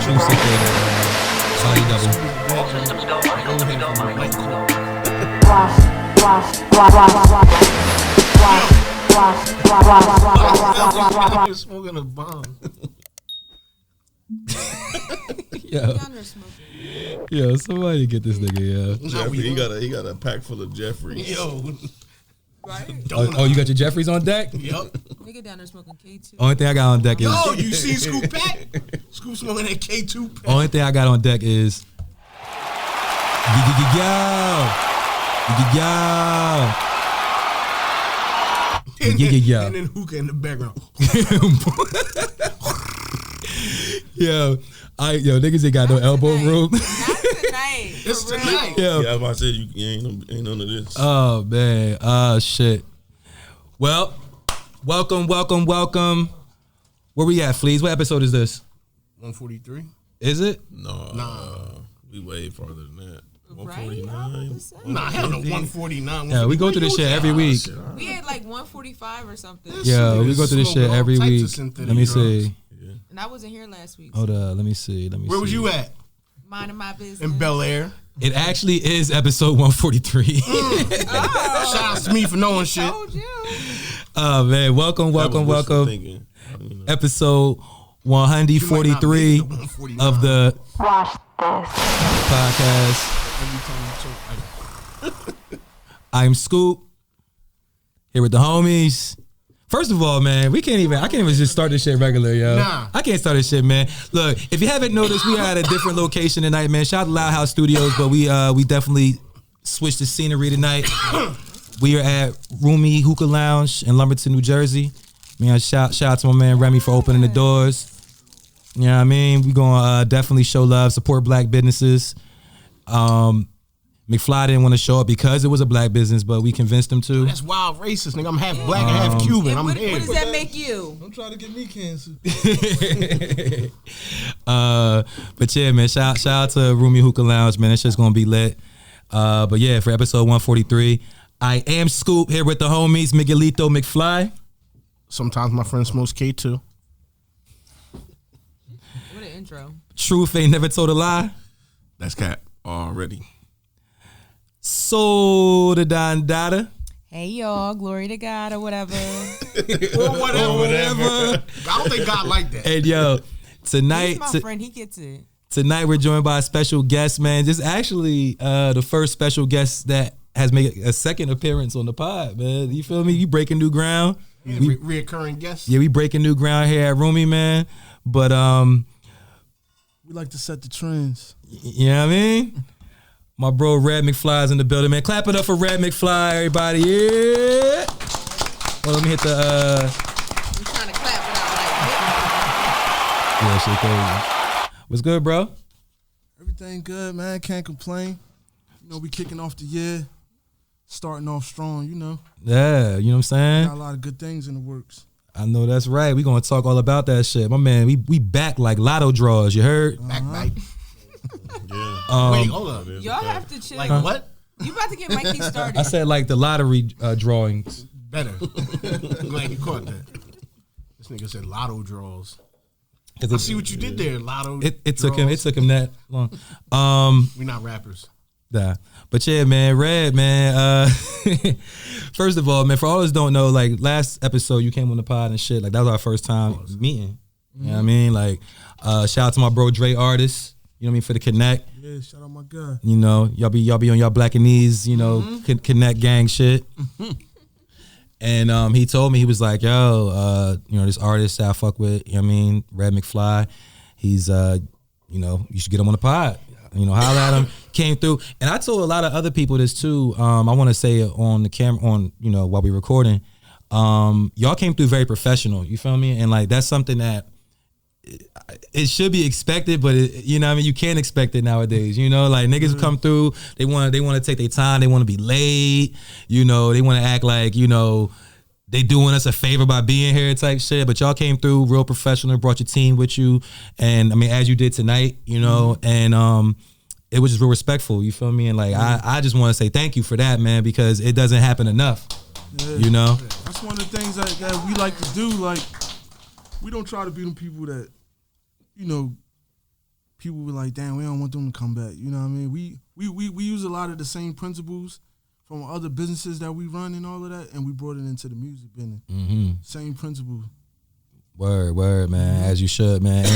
True secret. Body double. Smoking a bomb. Yo, somebody get this nigga, yo. Jeffrey, he got a pack full of Jeffries. Yo. Right? Oh, you got your Jeffries on deck? Yep. Nigga down there smoking K2. Only thing I got on deck is... Yo, you seen Scoop pack? Scoop smoking that K2 pack. Only thing I got on deck is... Yo. And then hookah in the background. Yo, niggas ain't got no elbow room. Not tonight. It's tonight. Yo. Yeah, I was about to say you ain't none of this. Oh man, shit. Well, welcome. Where we at, Fleas? What episode is this? 143. Is it? No, we way farther than that. Right? 149. Nah, hell no, 149. Yeah, we go through this shit every week. We had like 145 or something. Yeah, we go through this shit every week. Let me see. And I wasn't here last week. Hold up, let me see. Where was you at? Minding my business. In Bel Air. It actually is episode 143. Shout out to me for knowing shit. Told you. Oh man, welcome. Episode 143 of the podcast. I'm Scoop here with the homies. First of all, man, I can't even just start this shit regular, yo. Nah. I can't start this shit, man. Look, if you haven't noticed, we are at a different location tonight, man. Shout out to Loud House Studios, but we definitely switched the scenery tonight. We are at Rumi Hookah Lounge in Lumberton, New Jersey. Man, shout out to my man Remy for opening the doors. You know what I mean? We're going to definitely show love, support black businesses. McFly didn't want to show up because it was a black business, but we convinced him to. That's wild racist, nigga. I'm half black and half Cuban. What here. does that make you? I'm trying to get me cancer. But yeah, man, shout out to Rumi Hookah Lounge, man. It's just going to be lit. But yeah, for episode 143, I am Scoop here with the homies, Miguelito, McFly. Sometimes my friend smokes K2. What an intro. Truth ain't never told a lie. That's cat already. Soda Don Dada. Hey y'all, glory to God or whatever. Or whatever. I don't think God like that. And yo, tonight, He's my friend, he gets it. Tonight we're joined by a special guest, man. This is actually the first special guest that has made a second appearance on the pod, man. You feel me? You breaking new ground. Reoccurring guest. Yeah, we breaking new ground here at Rumi, man. But We like to set the trends. you know what I mean? My bro Red McFly is in the building, man. Clap it up for Red McFly, everybody. Yeah. Well, let me hit the I'm trying to clap without like Yeah, shit crazy. What's good, bro? Everything good, man. Can't complain. You know, we kicking off the year, starting off strong, you know. Yeah, you know what I'm saying? Got a lot of good things in the works. I know that's right. We gonna talk all about that shit. My man, we back like lotto draws, you heard? Backbite. Yeah. Wait, hold up. Y'all have to chill. Like what? You about to get Mikey started. I said like the lottery drawings. Better. I'm glad you caught that. This nigga said lotto draws. I see what you did there, lotto. It took him that long. We not rappers. Nah. But yeah, man, Red, man. First of all, man, for all us don't know, like last episode you came on the pod and shit. Like that was our first time meeting. You know what I mean? Like, shout out to my bro Dre Artist. You know what I mean, for the connect. Yeah, shout out my guy. You know, y'all be on y'all black and knees, you know, connect gang shit. And he told me, he was like, yo, you know, this artist that I fuck with, you know what I mean, Red McFly, he's you know, you should get him on the pod. You know, holla at him, came through. And I told a lot of other people this too. I want to say it on the camera, you know, while we recording. Y'all came through very professional, you feel me? And like, that's something that it should be expected, but you know what I mean, you can't expect it nowadays. You know, like niggas come through, they want to take their time, they want to be late, you know, they want to act like, you know, they doing us a favor by being here type shit. But y'all came through real professional, brought your team with you, and I mean, as you did tonight, you know, and it was just real respectful, you feel me? And like I just want to say thank you for that, man, because it doesn't happen enough. Yeah. You know? That's one of the things that we like to do. Like, we don't try to be them people that, you know, people were like, damn, we don't want them to come back. You know what I mean? We use a lot of the same principles from other businesses that we run and all of that, and we brought it into the music business. Same principles. Word, man. As you should, man.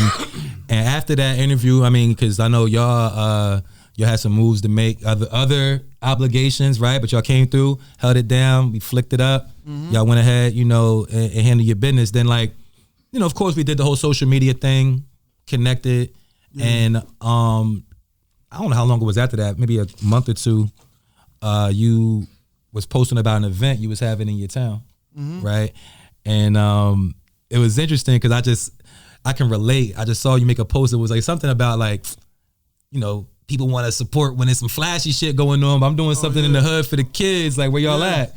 And after that interview, I mean, because I know y'all had some moves to make, other obligations, right? But y'all came through, held it down, we flicked it up. Y'all went ahead, you know, and handled your business. Then, like, you know, of course, we did the whole social media thing, connected, and I don't know how long it was after that, maybe a month or two. You was posting about an event you was having in your town, right? And it was interesting because I can relate. I just saw you make a post. It was like something about like, you know, people want to support when there's some flashy shit going on, but I'm doing something in the hood for the kids. Like, where y'all at?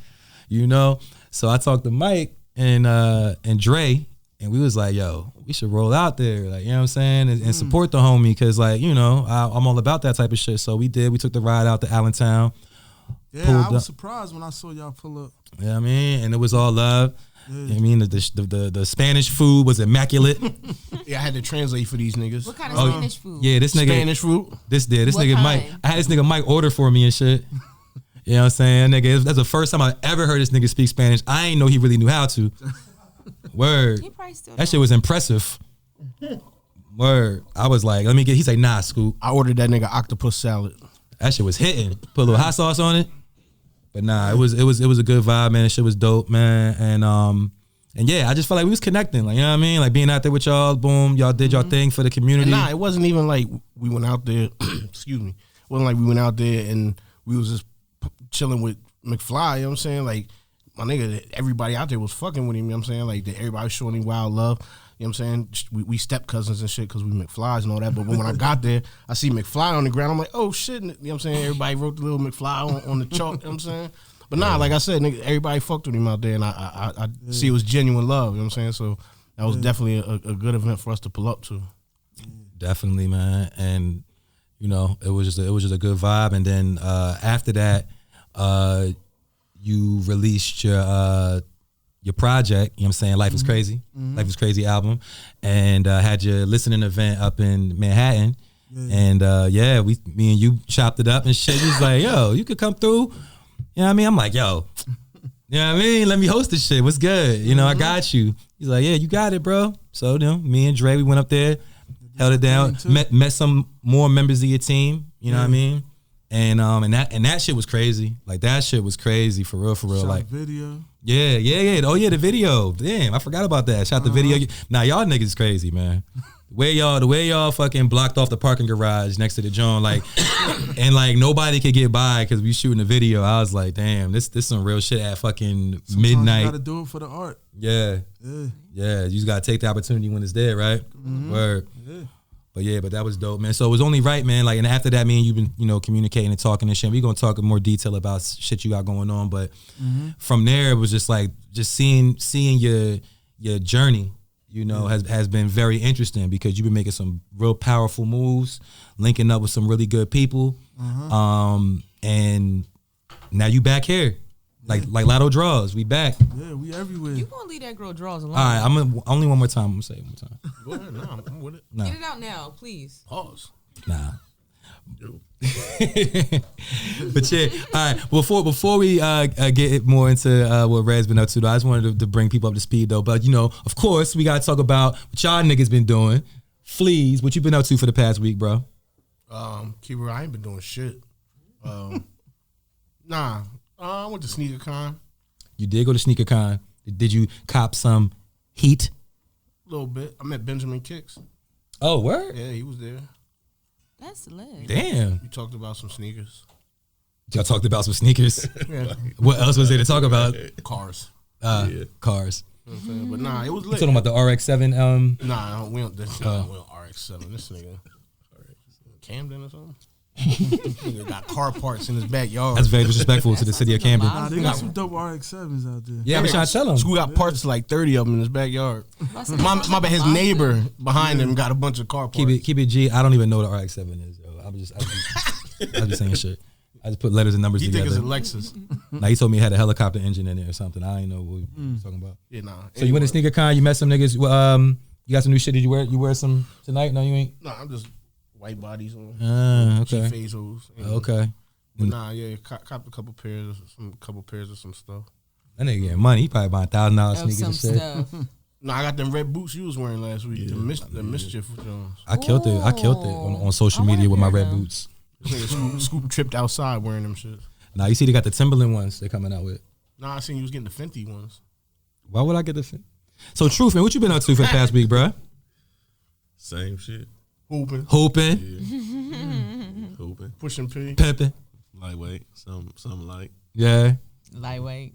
You know? So I talked to Mike and Dre, and we was like, yo, we should roll out there. Like, you know what I'm saying? And support the homie because, like, you know, I'm all about that type of shit. So we did. We took the ride out to Allentown. Yeah, I was surprised when I saw y'all pull up. Yeah, you know what I mean? And it was all love. Yeah. You know what I mean? The Spanish food was immaculate. Yeah, I had to translate for these niggas. What kind of Spanish food? Yeah, this nigga. Spanish food? This What nigga kind? Mike. I had this nigga Mike order for me and shit. You know what I'm saying? Nigga, that's the first time I ever heard this nigga speak Spanish. I ain't know he really knew how to. Word. He probably still That shit was impressive. Word. I was like, let me get, he's like, nah, Scoop. I ordered that nigga octopus salad. That shit was hitting. Put a little hot sauce on it. But nah, it was a good vibe, man. That shit was dope, man. And yeah, I just felt like we was connecting. Like, you know what I mean? Like being out there with y'all, boom, y'all did y'all thing for the community. And nah, it wasn't even like we went out there, excuse me. It wasn't like we went out there and we was just chilling with McFly, you know what I'm saying? Like, my nigga, everybody out there was fucking with him, you know what I'm saying? Like, everybody was showing him wild love, you know what I'm saying? We step cousins and shit because we McFlys and all that. But when I got there, I see McFly on the ground. I'm like, oh shit, you know what I'm saying? Everybody wrote the little McFly on the chalk, you know what I'm saying? But nah, like I said, nigga, everybody fucked with him out there, and I see it was genuine love, you know what I'm saying? So that was definitely a good event for us to pull up to. Definitely, man. And you know, it was just a good vibe. And then after that, you released your project, you know what I'm saying? Life is Crazy. Life is Crazy album. And had your listening event up in Manhattan. And me and you chopped it up and shit. He was like, yo, you could come through. You know what I mean? I'm like, yo, you know what I mean? Let me host this shit. What's good? You know, I got you. He's like, yeah, you got it, bro. So, you know, me and Dre, we went up there, held it down, met some more members of your team. You know what I mean? And that shit was crazy. Like, that shit was crazy for real. Shot Like, video. Yeah. Oh yeah, the video. Damn, I forgot about that. Shot the video. Now y'all niggas crazy, man. The way y'all fucking blocked off the parking garage next to the joint, like, and like nobody could get by because we shooting the video. I was like, damn, this some real shit at fucking midnight. You gotta do it for the art. Yeah. You just gotta take the opportunity when it's there, right? Word. Yeah. But that was dope, man. So it was only right, man. Like, and after that, me and you've been, you know, communicating and talking and shit. We gonna talk in more detail about shit you got going on. But from there, it was just like seeing your journey. You know, has been very interesting because you've been making some real powerful moves, linking up with some really good people, and now you back here, like Lotto Draws, we back. Yeah, we everywhere. You gonna leave that girl draws alone? All right, I'm only one more time. I'm gonna say it one more time. Go ahead, nah, I'm with it. Nah. Get it out now, please. Pause. Nah. But yeah, all right. Before we get more into what Red's been up to, though, I just wanted to bring people up to speed, though. But you know, of course, we gotta talk about what y'all niggas been doing. Fleas, what you been up to for the past week, bro? Keeper, I ain't been doing shit. I went to SneakerCon. You did go to SneakerCon. Did you cop some heat? A little bit. I met Benjamin Kicks. Oh, word? Yeah, he was there. That's lit. Damn. We talked about some sneakers. Y'all talked about some sneakers. Yeah. What else was there to talk about? Cars. Cars. You know what I'm saying? But nah, it was You lit. talking about the RX-7? Nah, we don't RX-7. This nigga. Camden or something? Nigga got car parts in his backyard. That's very disrespectful to the city of Camden. Nah, they got some dope RX-7s out there. Yeah, I'm trying to tell him. School got parts to like 30 of them in his backyard. My bad, his neighbor behind him got a bunch of car parts. Keep it G. I don't even know what the RX-7 is. Yo. I was just saying shit. I just put letters and numbers He together. think it's a Lexus. Now he told me it had a helicopter engine in it or something. I didn't know what he was talking about. Yeah, nah. So you went to SneakerCon, you met some niggas. You got some new shit. Did you wear some tonight? No, you ain't. No, I'm just white bodies on. Okay. Phase hoes. Okay. But nah, yeah, copped a couple pairs of some stuff. That nigga getting money. He probably buying $1,000 Of sneakers some and shit. stuff. No, I got them red boots you was wearing last week. The mischief Jones. I killed it. I killed it on social I media wanna with my hear red them. boots. This nigga Scoop tripped outside wearing them shit. Now you see they got the Timberland ones they coming out with. Nah, I seen you was getting the Fenty ones. Why would I get the So Truth, man, what you been up to for the past week, bruh? Same shit. Hooping, Hooping, Hooping. pushing P. pimping. Lightweight. Something like. Yeah. Lightweight.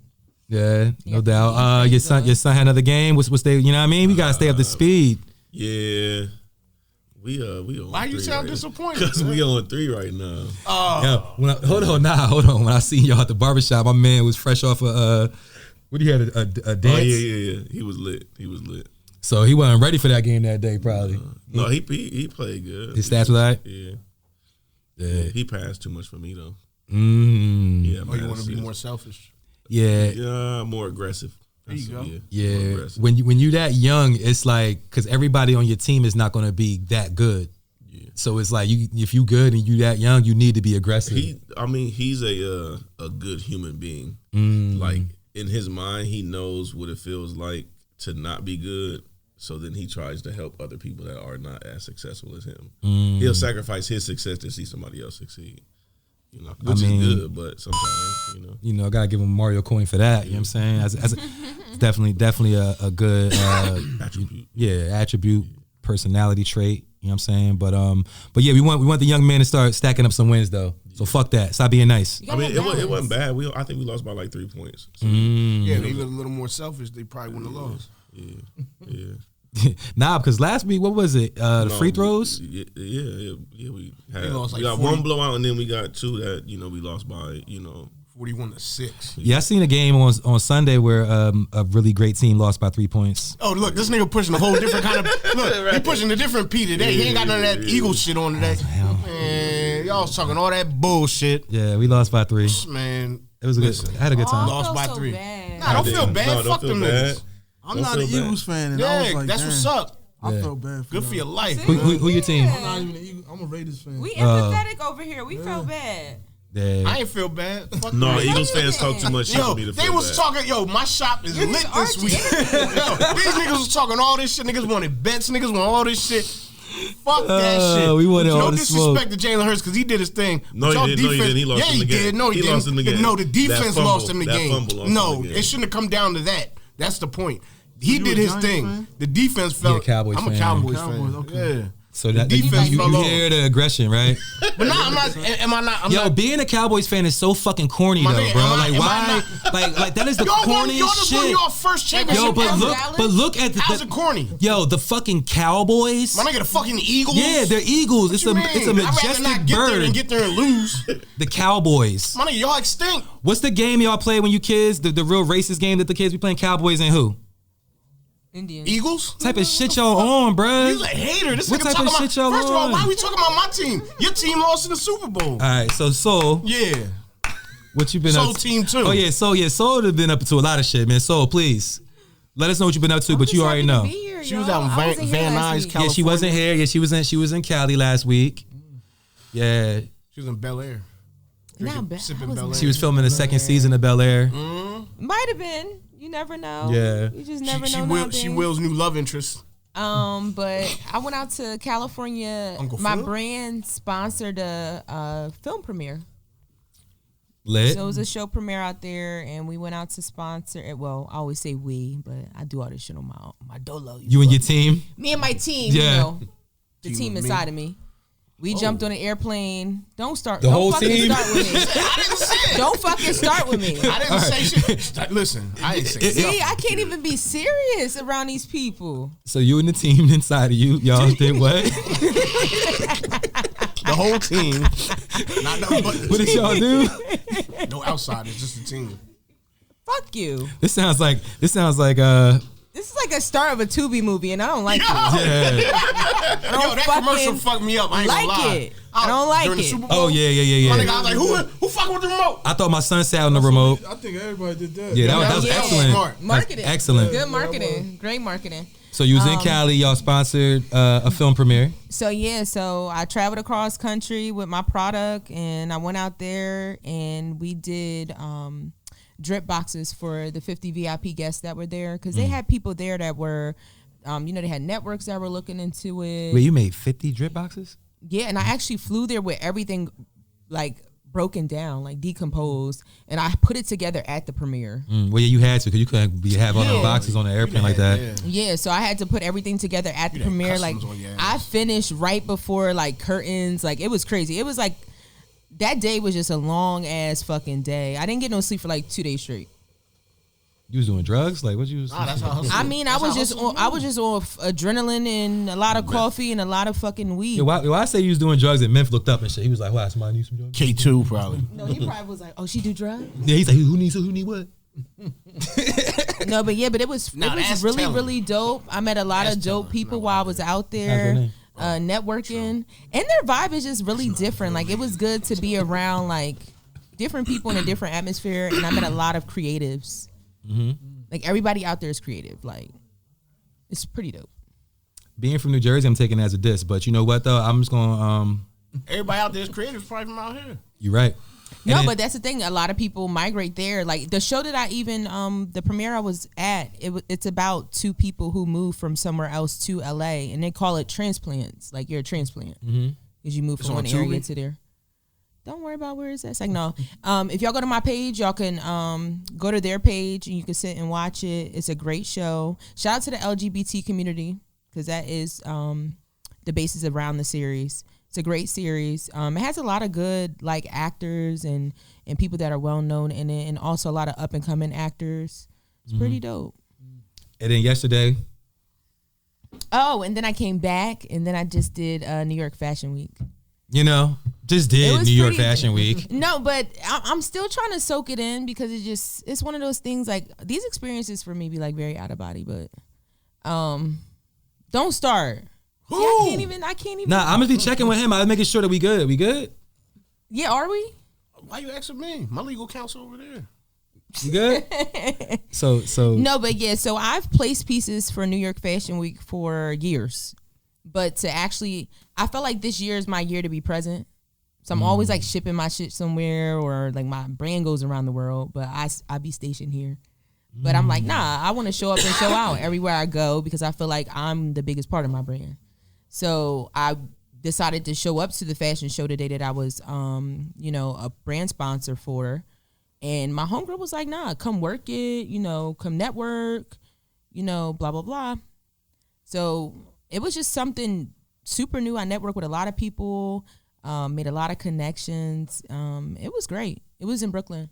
Yeah, no Yeah, doubt. Your son had another game. What's they? You know what I mean? We gotta stay up to speed. Yeah. We on. Why you sound disappointed? Because we on 3 right now. Yo, hold on. When I seen y'all at the barbershop, my man was fresh off what he had a dance. Oh yeah. He was lit. So he wasn't ready for that game that day, probably. No, he played good. His stats were like, yeah. He passed too much for me though. Yeah, Oh, you want to be more selfish? Yeah, more aggressive. There you go. Yeah. More aggressive. When you that young, it's like because everybody on your team is not going to be that good. Yeah. So it's like if you good and you that young, you need to be aggressive. He's a good human being. Like in his mind, he knows what it feels like to not be good. So then he tries to help other people that are not as successful as him. He'll sacrifice his success to see somebody else succeed. You know, which is good, but sometimes, I gotta give him a Mario coin for that. You know what I'm saying? As definitely a good attribute. Attribute, personality trait. You know what I'm saying? But yeah, we want the young man to start stacking up some wins though. So fuck that. Stop being nice. I mean, it wasn't bad. I think we lost by like 3 points. So, Yeah, if they were a little more selfish, they probably wouldn't have lost. Yeah. Nah, because last week, what was it? The free throws? Yeah. We lost like got 40. one blowout and then we got 2 that we lost by 41-6. Yeah, I seen a game on Sunday where a really great team lost by 3 points. Oh, look, this nigga pushing a whole different kind of. Look, he pushing a different P today. He ain't got none of that Eagle shit on today. Man, y'all was talking all that bullshit. Yeah, we lost by 3. Man, It was a good. I had a good time. Lost by so 3. bad. Nah, don't feel bad. Fuck them niggas. I'm Don't not an feel bad. Eagles fan, and I was Yeah, like, that's damn, what's up. I felt bad for Good them. for your life. Who your team? I'm not even an Eagles. I'm a Raiders fan. We empathetic over here. We felt bad. Yeah. I ain't feel bad. Fuck No, them. Eagles fans talk too much shit Yo, for me to they feel was bad. talking. Yo, my shop is lit this week. Yo, these niggas was talking all this shit. Niggas wanted bets. Niggas want all this shit. Fuck that shit. We wanted no all the disrespect to Jalen Hurts because he did his thing. No, But he y'all didn't. He lost yeah, in the he game. did. No, he, He didn't. lost in the game. No, the defense That lost him the fumble game. lost him No, the game. it shouldn't have come down to that. That's the point. He you did a his Giants thing. fan? The defense felt. a Cowboys I'm a fan. Cowboys Cowboys, fan. okay. Yeah. So that defense you fell off. hear the aggression, right? But nah, I'm not. Am I not? I'm Yo, not. being a Cowboys fan is so fucking corny My though, nigga, bro. am I- Like am I why? Like that is the Y'all won corniest shit. your first championship. Yo, but ever. look at How's it corny? Yo, the fucking Cowboys. My nigga, the fucking Eagles. Yeah, they're Eagles. It's a What you it's a mean? I'd rather majestic not get there bird. than get there and lose. The Cowboys. My nigga, y'all extinct. What's the game y'all play when you kids? The real racist game that the kids be playing? Cowboys and who? Indians. Eagles? What type of shit y'all on, bruh? You a hater. This What nigga type talking of about. shit y'all First of all, on? why are we talking about my team? Your team lost in the Super Bowl. All right, so Soul, Yeah. what you been Soul up to? team too. Oh yeah, Soul have been up to a lot of shit, man. Soul, please let us know what you've been up to. But you already know. She was out in Van Nuys, Yeah, California. she wasn't here. Yeah, she was in Cali last week. Yeah, She was in Bel Air. Not bad. Sipping I Bel Air. she was filming the second season of Bel Air. Might have been. You never know. Yeah. You just never She know. nowadays. Will's new love interest. But I went out to California. Uncle My Phil? brand sponsored a film premiere. Lit. So it was a show premiere out there, and we went out to sponsor it. Well, I always say we, but I do all this shit on my dolo. You and your team. Me and my team, Yeah. you know, the Team team with me. inside of me. We jumped on an airplane. Don't start. The don't whole fucking team? Start with me. I didn't say it. Don't fucking start with me. I didn't say shit. Listen, I didn't say See, shit. I can't even be serious around these people. So you and the team inside of y'all did what? The whole team. Not nothing but the What did team. y'all do? No outsiders, just the team. Fuck you. This sounds like This is like a start of a Tubi movie, and I don't like it. yeah. I don't Yo, that fucking commercial fucked me up. I ain't like gonna lie. it. I don't like During the it. Super Bowl, Oh yeah. My nigga, I was like, who fucking with the remote? I thought my son sat on the remote. I think everybody did that. Yeah, that was Yeah. excellent. Smart. Marketing. That's excellent. Good marketing. Great marketing. So you was in Cali, y'all sponsored a film premiere. So I traveled across country with my product, and I went out there and we did drip boxes for the 50 VIP guests that were there, because they had people there that were, they had networks that were looking into it. Wait, you made 50 drip boxes? Yeah, and I actually flew there with everything like broken down, like decomposed, and I put it together at the premiere. Well, yeah, you had to, because you couldn't have all the boxes on the airplane like that. Yeah, so I had to put everything together at the premiere. Like, I finished right before like curtains. Like, it was crazy. It was like, that day was just a long ass fucking day. I didn't get no sleep for like 2 days straight. You was doing drugs? Like, what you was? That's how I mean, I was just on adrenaline and a lot of coffee and a lot of fucking weed. Yeah, why I say you was doing drugs and Memphis looked up and shit. He was like, "Why, somebody need some drugs?" K2 probably. No, he probably was like, "Oh, she do drugs?" Yeah, he's like, "Who need what?" No, but it was really telling. really dope. I met a lot of dope people while I was out there networking, and their vibe is just really different. Like, it was good to be around like different people in a different atmosphere, and I met a lot of creatives. Like, everybody out there is creative. Like, it's pretty dope. Being from New Jersey, I'm taking it as a diss, but you know what though? I'm just gonna Everybody out there is creative, probably from out here. You're right. No, but that's the thing. A lot of people migrate there. Like, the show that I even the premiere I was at, it's about two people who moved from somewhere else to LA, and they call it transplants. Like, you're a transplant because you move from one area to there. Don't worry about where it's at. It's like, no. If y'all go to my page, y'all can go to their page and you can sit and watch it. It's a great show. Shout out to the LGBT community, because that is the basis around the series. It's a great series. It has a lot of good like actors and people that are well known in it, and also a lot of up and coming actors. It's pretty dope. And then yesterday. Oh, and then I came back, and then I just did New York Fashion Week. You know, just did New York Fashion Week. No, but I'm still trying to soak it in, because it's one of those things, like, these experiences for me be like very out of body, but don't start. Who? Yeah, I can't even. Nah, I'm gonna be checking with him. I'm making sure that we good. We good? Yeah, are we? Why you asking me? My legal counsel over there. You good? so No, but yeah, so I've placed pieces for New York Fashion Week for years. But to actually, I felt like this year is my year to be present. So I'm always like shipping my shit somewhere, or like my brand goes around the world, but I be stationed here. But I'm like, nah, I want to show up and show out everywhere I go, because I feel like I'm the biggest part of my brand. So I decided to show up to the fashion show today that I was, a brand sponsor for. And my homegirl was like, nah, come work it, come network, blah, blah, blah. So it was just something super new. I networked with a lot of people, made a lot of connections. It was great. It was in Brooklyn.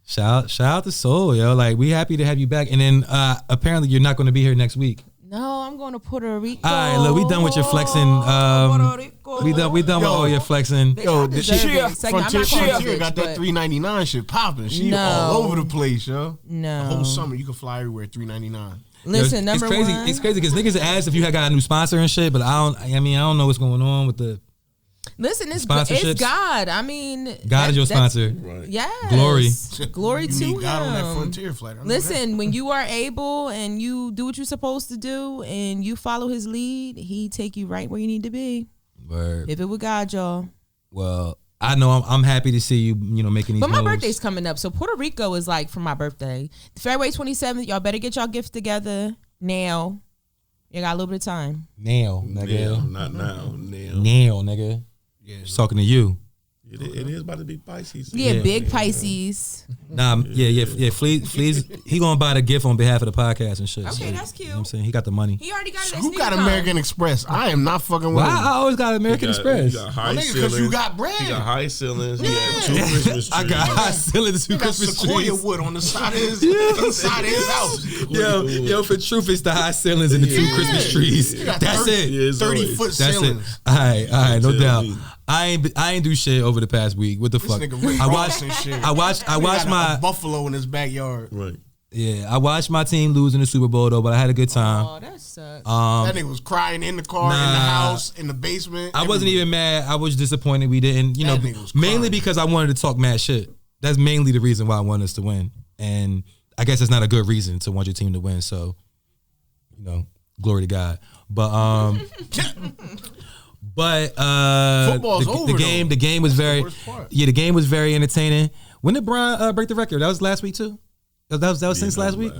shout out to Soul, yo. Like, we happy to have you back. And then apparently you're not going to be here next week. No, I'm going to Puerto Rico. All right, look, we done with your flexing. We done with all your flexing. Yo, the Frontier Frontier got that $3.99 shit popping. She all over the place, yo. No. The whole summer you can fly everywhere $3.99. Listen, it's crazy. one. It's crazy because niggas asked if you had got a new sponsor and shit, but I don't know what's going on with the. Listen, it's sponsorships. God. I mean, God is your sponsor. Right. Yes. Glory you to need him. God on that Frontier flight. Listen, when you are able and you do what you're supposed to do and you follow his lead, he take you right where you need to be. Word. If it were God, y'all. Well, I know I'm happy to see you, making these But my moves. birthday's coming up, so Puerto Rico is like for my birthday. February 27th, y'all better get y'all gifts together now. You got a little bit of time. Now, nigga. Not now. Now, nigga. Yeah, Just talking to you. It is about to be Pisces. Yeah, big Pisces. Nah, yeah. Fleas, he gonna buy the gift on behalf of the podcast and shit. Okay, so, that's cute. You know what I'm saying? He got the money. He already got it. Who got American Express? I am not fucking with Well, him. I always got American Express. You got high Because ceilings. you got bread. He got high ceilings. He got 2 Christmas trees. I got high ceilings, 2 He got Christmas sequoia trees. wood on the side of his inside of his house. Yo, for truth, it's the high ceilings and the 2 Christmas trees. You got That's 30 it. Yeah, it's 30-foot That's it. ceilings. All right, no Tell doubt. me. I ain't do shit over the past week. What the This fuck? nigga Rick Ross and shit. I watched He got my a buffalo in his backyard. Right. I watched my team lose in the Super Bowl though, but I had a good time. Oh, that sucks. That nigga was crying in the car, in the Nah. house, in the basement. I wasn't even mad. I was disappointed we didn't. That nigga was Mainly crying. because I wanted to talk mad shit. That's mainly the reason why I wanted us to win. And I guess it's not a good reason to want your team to win. So you know, glory to God. But Football's over, the game was very the game was very entertaining. When did Brian break the record? That was last week too. That was since last week. We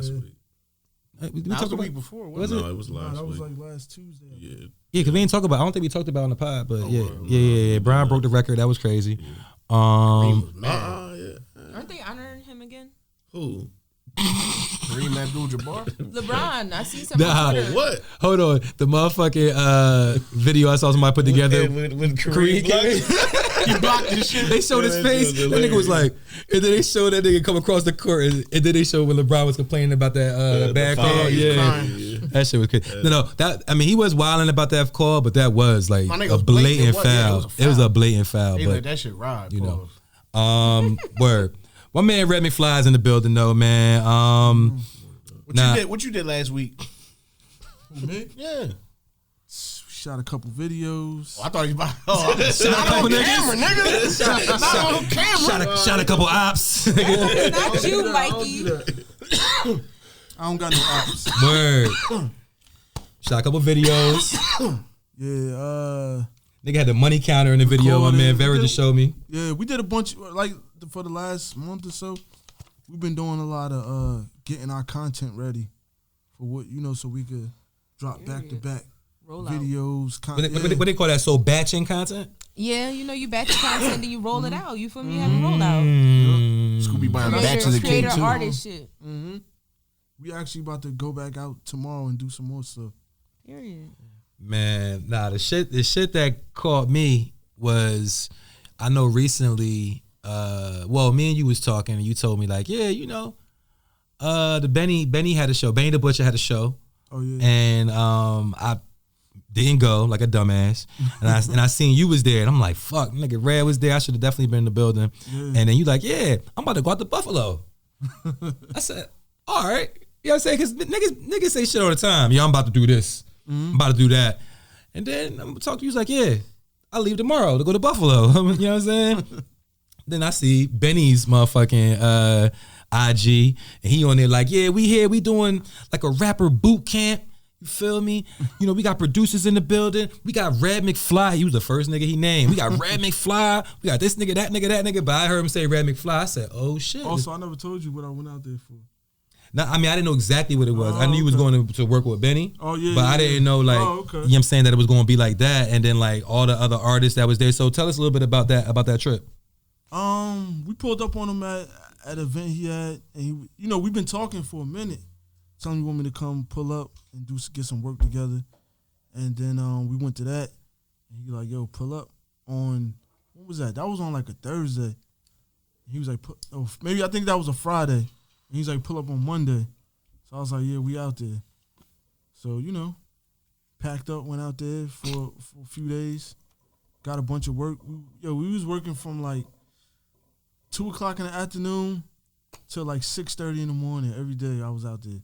That was talked the about week before. No, it was Nah, last that was week. like last Tuesday. Yeah. Yeah, because we didn't talk about. I don't think we talked about it on the pod, but yeah. Brian broke the record. That was crazy. Yeah. Aren't they honoring him again? Who? Kareem Abdul-Jabbar. LeBron. I see some. Nah. on Twitter. What? Hold on, the motherfucking video I saw somebody put together. When Kareem Kareem He blocked his shit. They showed his face. That nigga was like, and then they showed that nigga come across the court, and then they showed when LeBron was complaining about that bad foul, call. he was Yeah, crying. that shit was crazy. No, that I mean he was wilding about that call, but that was like My nigga a was blatant blatant. Yeah, foul. It was a blatant foul. They But let that shit ride. you know. Pause. Word. My man Red McFly's in the building though, man. What you did last week? Me? Yeah. Shot a couple videos. Oh, I thought you about. Shot a Not couple on niggas. camera, nigga. Not on camera. Shot a couple ops. Not you, Mikey. I don't got no ops. Word. Shot a couple videos. Yeah, Nigga had the money counter in the video. My man Vera just showed me. yeah, we did a bunch like for the last month or so. We've been doing a lot of getting our content ready for what so we could drop back to back Roll out. videos. What they call that? So batching content. Yeah, you batch your content and you roll it out. You feel me? You have a rollout. Scooby buying batches of King Creator too. artist shit. We actually about to go back out tomorrow and do some more stuff. Period. Man, nah, the shit that caught me was, I know recently, me and you was talking and you told me like, yeah, the Benny had a show, Benny the Butcher had a show. Oh yeah. And I didn't go like a dumbass. And I seen you was there and I'm like, fuck, nigga, Red was there. I should have definitely been in the building. Yeah. And then you like, yeah, I'm about to go out to Buffalo. I said, all right. You know what I'm saying? Because niggas say shit all the time. Yeah, I'm about to do this. I'm about to do that. And then I'm talking to you, he's like, yeah, I'll leave tomorrow to go to Buffalo. You know what I'm saying? Then I see Benny's motherfucking IG, and he on there like, yeah, we here, we doing like a rapper boot camp. You feel me? We got producers in the building. We got Red McFly. He was the first nigga he named. We got Red McFly. We got this nigga, that nigga, that nigga. But I heard him say Red McFly. I said, oh shit. Also, I never told you what I went out there for. Now, I mean, I didn't know exactly what it was. I knew you was going to work with Benny. Oh, yeah. But I didn't know, like, okay. you know what I'm saying, that it was going to be like that. And then, like, all the other artists that was there. So tell us a little bit about that trip. We pulled up on him at an event he had. And, we've been talking for a minute. Telling me he want me to come pull up and get some work together. And then we went to that. And he like, yo, pull up on, what was that? That was on, like, a Thursday. He was like, maybe I think that was a Friday. And he's like, pull up on Monday. So I was like, yeah, we out there. So, packed up, went out there for a few days. Got a bunch of work. We was working from like 2 o'clock in the afternoon till like 6:30 in the morning every day. I was out there.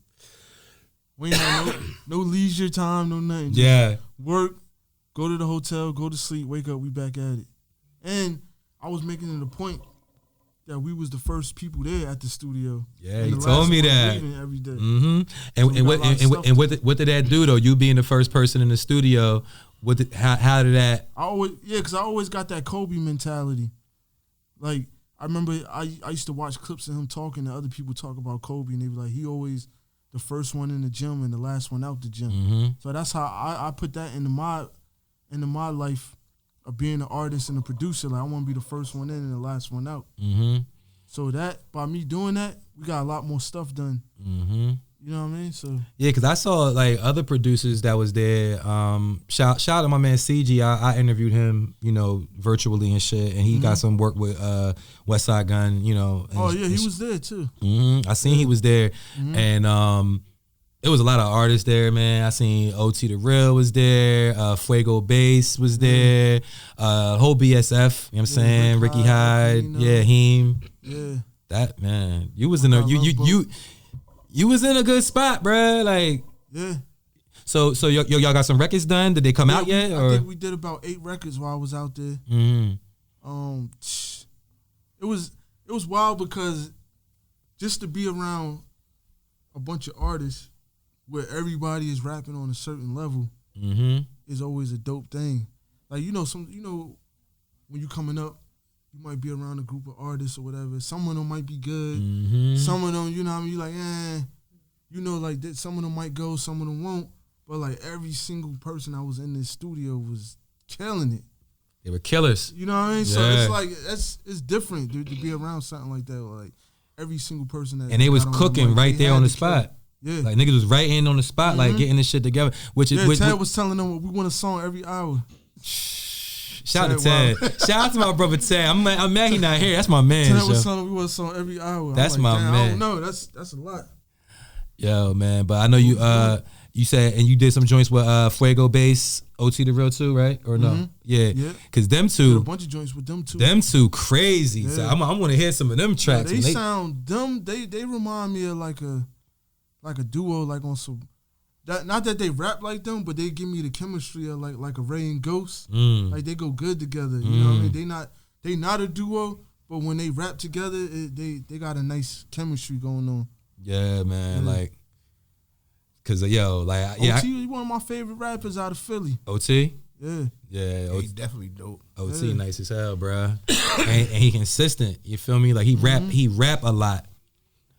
We ain't had no leisure time, no nothing. Just Yeah. work, go to the hotel, go to sleep, wake up, we back at it. And I was making it a point that we was the first people there at the studio. Yeah, And he the told last me one that. leaving every day. Mm-hmm. we got a lot of stuff What did that do, though? You being the first person in the studio, how did that? Because I always got that Kobe mentality. Like, I remember I used to watch clips of him talking to other people talk about Kobe, and they be like, he always the first one in the gym and the last one out the gym. Mm-hmm. So that's how I put that into my life of being an artist and a producer. Like, I want to be the first one in and the last one out. Mm-hmm. So that, by me doing that, we got a lot more stuff done. Mm-hmm. You know what I mean? So Yeah, because I saw like other producers that was there. Shout out to my man CG. I interviewed him, virtually and shit, and he got some work with West Side Gun. And he was there too. Mm-hmm. I seen he was there, and it was a lot of artists there, man. I seen OT the Real was there, Fuego Bass was there, whole BSF. You know what I'm saying? Ricky Hyde, Heem. Yeah. That man, you was in a you was in a good spot, bruh. Like, Yeah. so y'all got some records done? Did they come out yet? I think we did about 8 records while I was out there. Mm-hmm. It was wild because just to be around a bunch of artists where everybody is rapping on a certain level is always a dope thing. Like, when you coming up, you might be around a group of artists or whatever. Some of them might be good. Some of them, you know what I mean? You like, like that. Some of them might go, some of them won't. But like every single person that was in this studio was killing it. They were killers. You know what I mean? So it's like it's different to be around something like that. Like every single person that and they was cooking right there on the spot. Yeah, like niggas was right in on the spot, like getting this shit together. Ted was telling them we want a song every hour. Shout out to Ted. Shout out to my brother Ted. I'm mad he not here. That's my man. Ted was telling we want a song every hour. That's my man. I don't know. That's a lot. Yo, man, but I know you said, and you did some joints with Fuego Bass, OT the Real too, right? Or no? Yeah. Because them two, did a bunch of joints with them two. Them two crazy. Yeah. So I want to hear some of them tracks. Yeah, sound them. They remind me of like a duo, like on some. Not that they rap like them, but they give me the chemistry of like a Ray and Ghost. Like they go good together. You know what I mean? They not a duo, but when they rap together, they got a nice chemistry going on. Yeah, man. Like. Cause OT one of my favorite rappers out of Philly. OT, yeah, he's definitely dope. OT nice as hell, bro, and he consistent. You feel me? Like he rap a lot.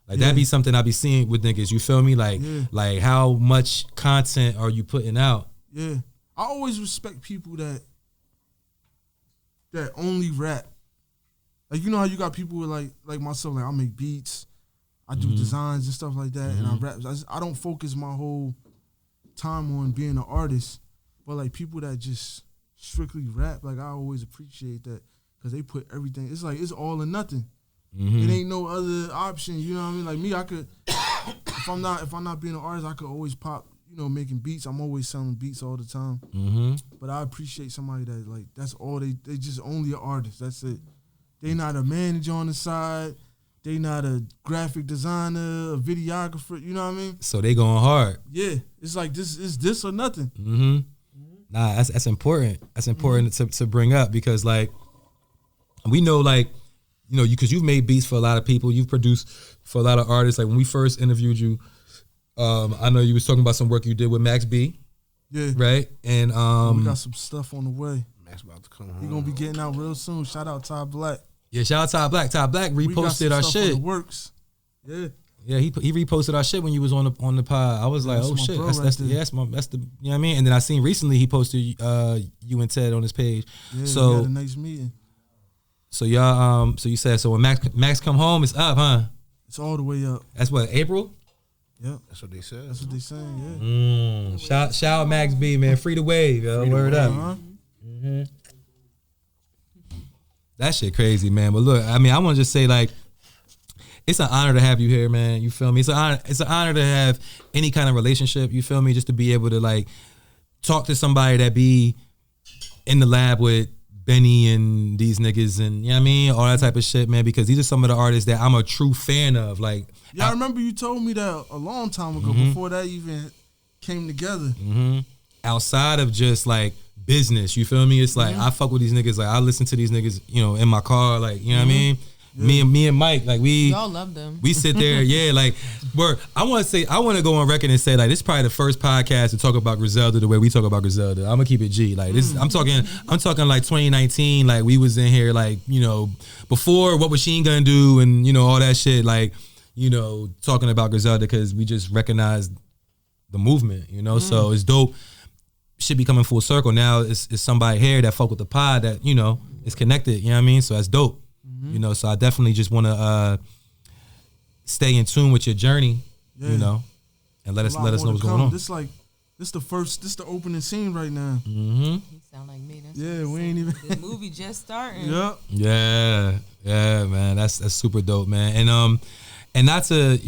Like that be something I be seeing with niggas. You feel me? Like how much content are you putting out? Yeah, I always respect people that only rap. Like you know how you got people with like myself. Like I make beats. I do designs and stuff like that, and I rap. I don't focus my whole time on being an artist, but like people that just strictly rap, like I always appreciate that because they put everything. It's like it's all or nothing. It ain't no other option. You know what I mean? Like me, I could if I'm not being an artist, I could always pop. You know, making beats. I'm always selling beats all the time. But I appreciate somebody that like that's all they just only an artist. That's it. They not a manager on the side. They not a graphic designer, a videographer, you know what I mean? So they going hard. Yeah, it's like this or nothing. Nah, that's important. That's important to bring up because like we know like because you've made beats for a lot of people, you've produced for a lot of artists. Like when we first interviewed you, I know you was talking about some work you did with Max B. Yeah, right. And we got some stuff on the way. Max about to come home. He gonna be getting out real soon. Shout out Todd Black. Yeah, shout out Todd Black. Todd Black reposted our shit. On the works. Yeah. Yeah, he reposted our shit when you was on the pod. I was like, oh shit, that's the you know what I mean? And then I seen recently he posted you and Ted on his page. Yeah, so we had a nice meeting. So y'all so you said so when Max come home, it's up, huh? It's all the way up. That's what, April? Yep. That's what they said. That's what they saying, yeah. Shout out Max B, man. Free the wave, yo. Word up. That shit crazy, man. But look, I mean, I want to just say, like, it's an honor to have you here, man. You feel me? It's an honor to have any kind of relationship. You feel me? Just to be able to like talk to somebody that be in the lab with Benny and these niggas and you know what I mean, all that type of shit, man. Because these are some of the artists that I'm a true fan of. Like, yeah, I remember you told me that a long time ago before that even came together. Outside of just like business, you feel me? It's like I fuck with these niggas. Like I listen to these niggas, you know, in my car. Like you know what I mean. Yeah. Me and Mike, like y'all love them. We sit there, yeah. Like, I want to go on record and say, like, this is probably the first podcast to talk about Griselda the way we talk about Griselda. I'm gonna keep it G. Like this, I'm talking like 2019. Like we was in here, like you know, before what was Sheen gonna do, and you know all that shit. Like, you know, talking about Griselda because we just recognized the movement. You know, so it's dope. Shit be coming full circle now. It's somebody here that fuck with the pod that you know is connected. You know what I mean? So that's dope. You know, so I definitely just want to stay in tune with your journey, you know, and let us know what's going on. This the opening scene right now. He sound like me. That's we ain't even. The movie just starting. Yeah, man. That's super dope, man. And not to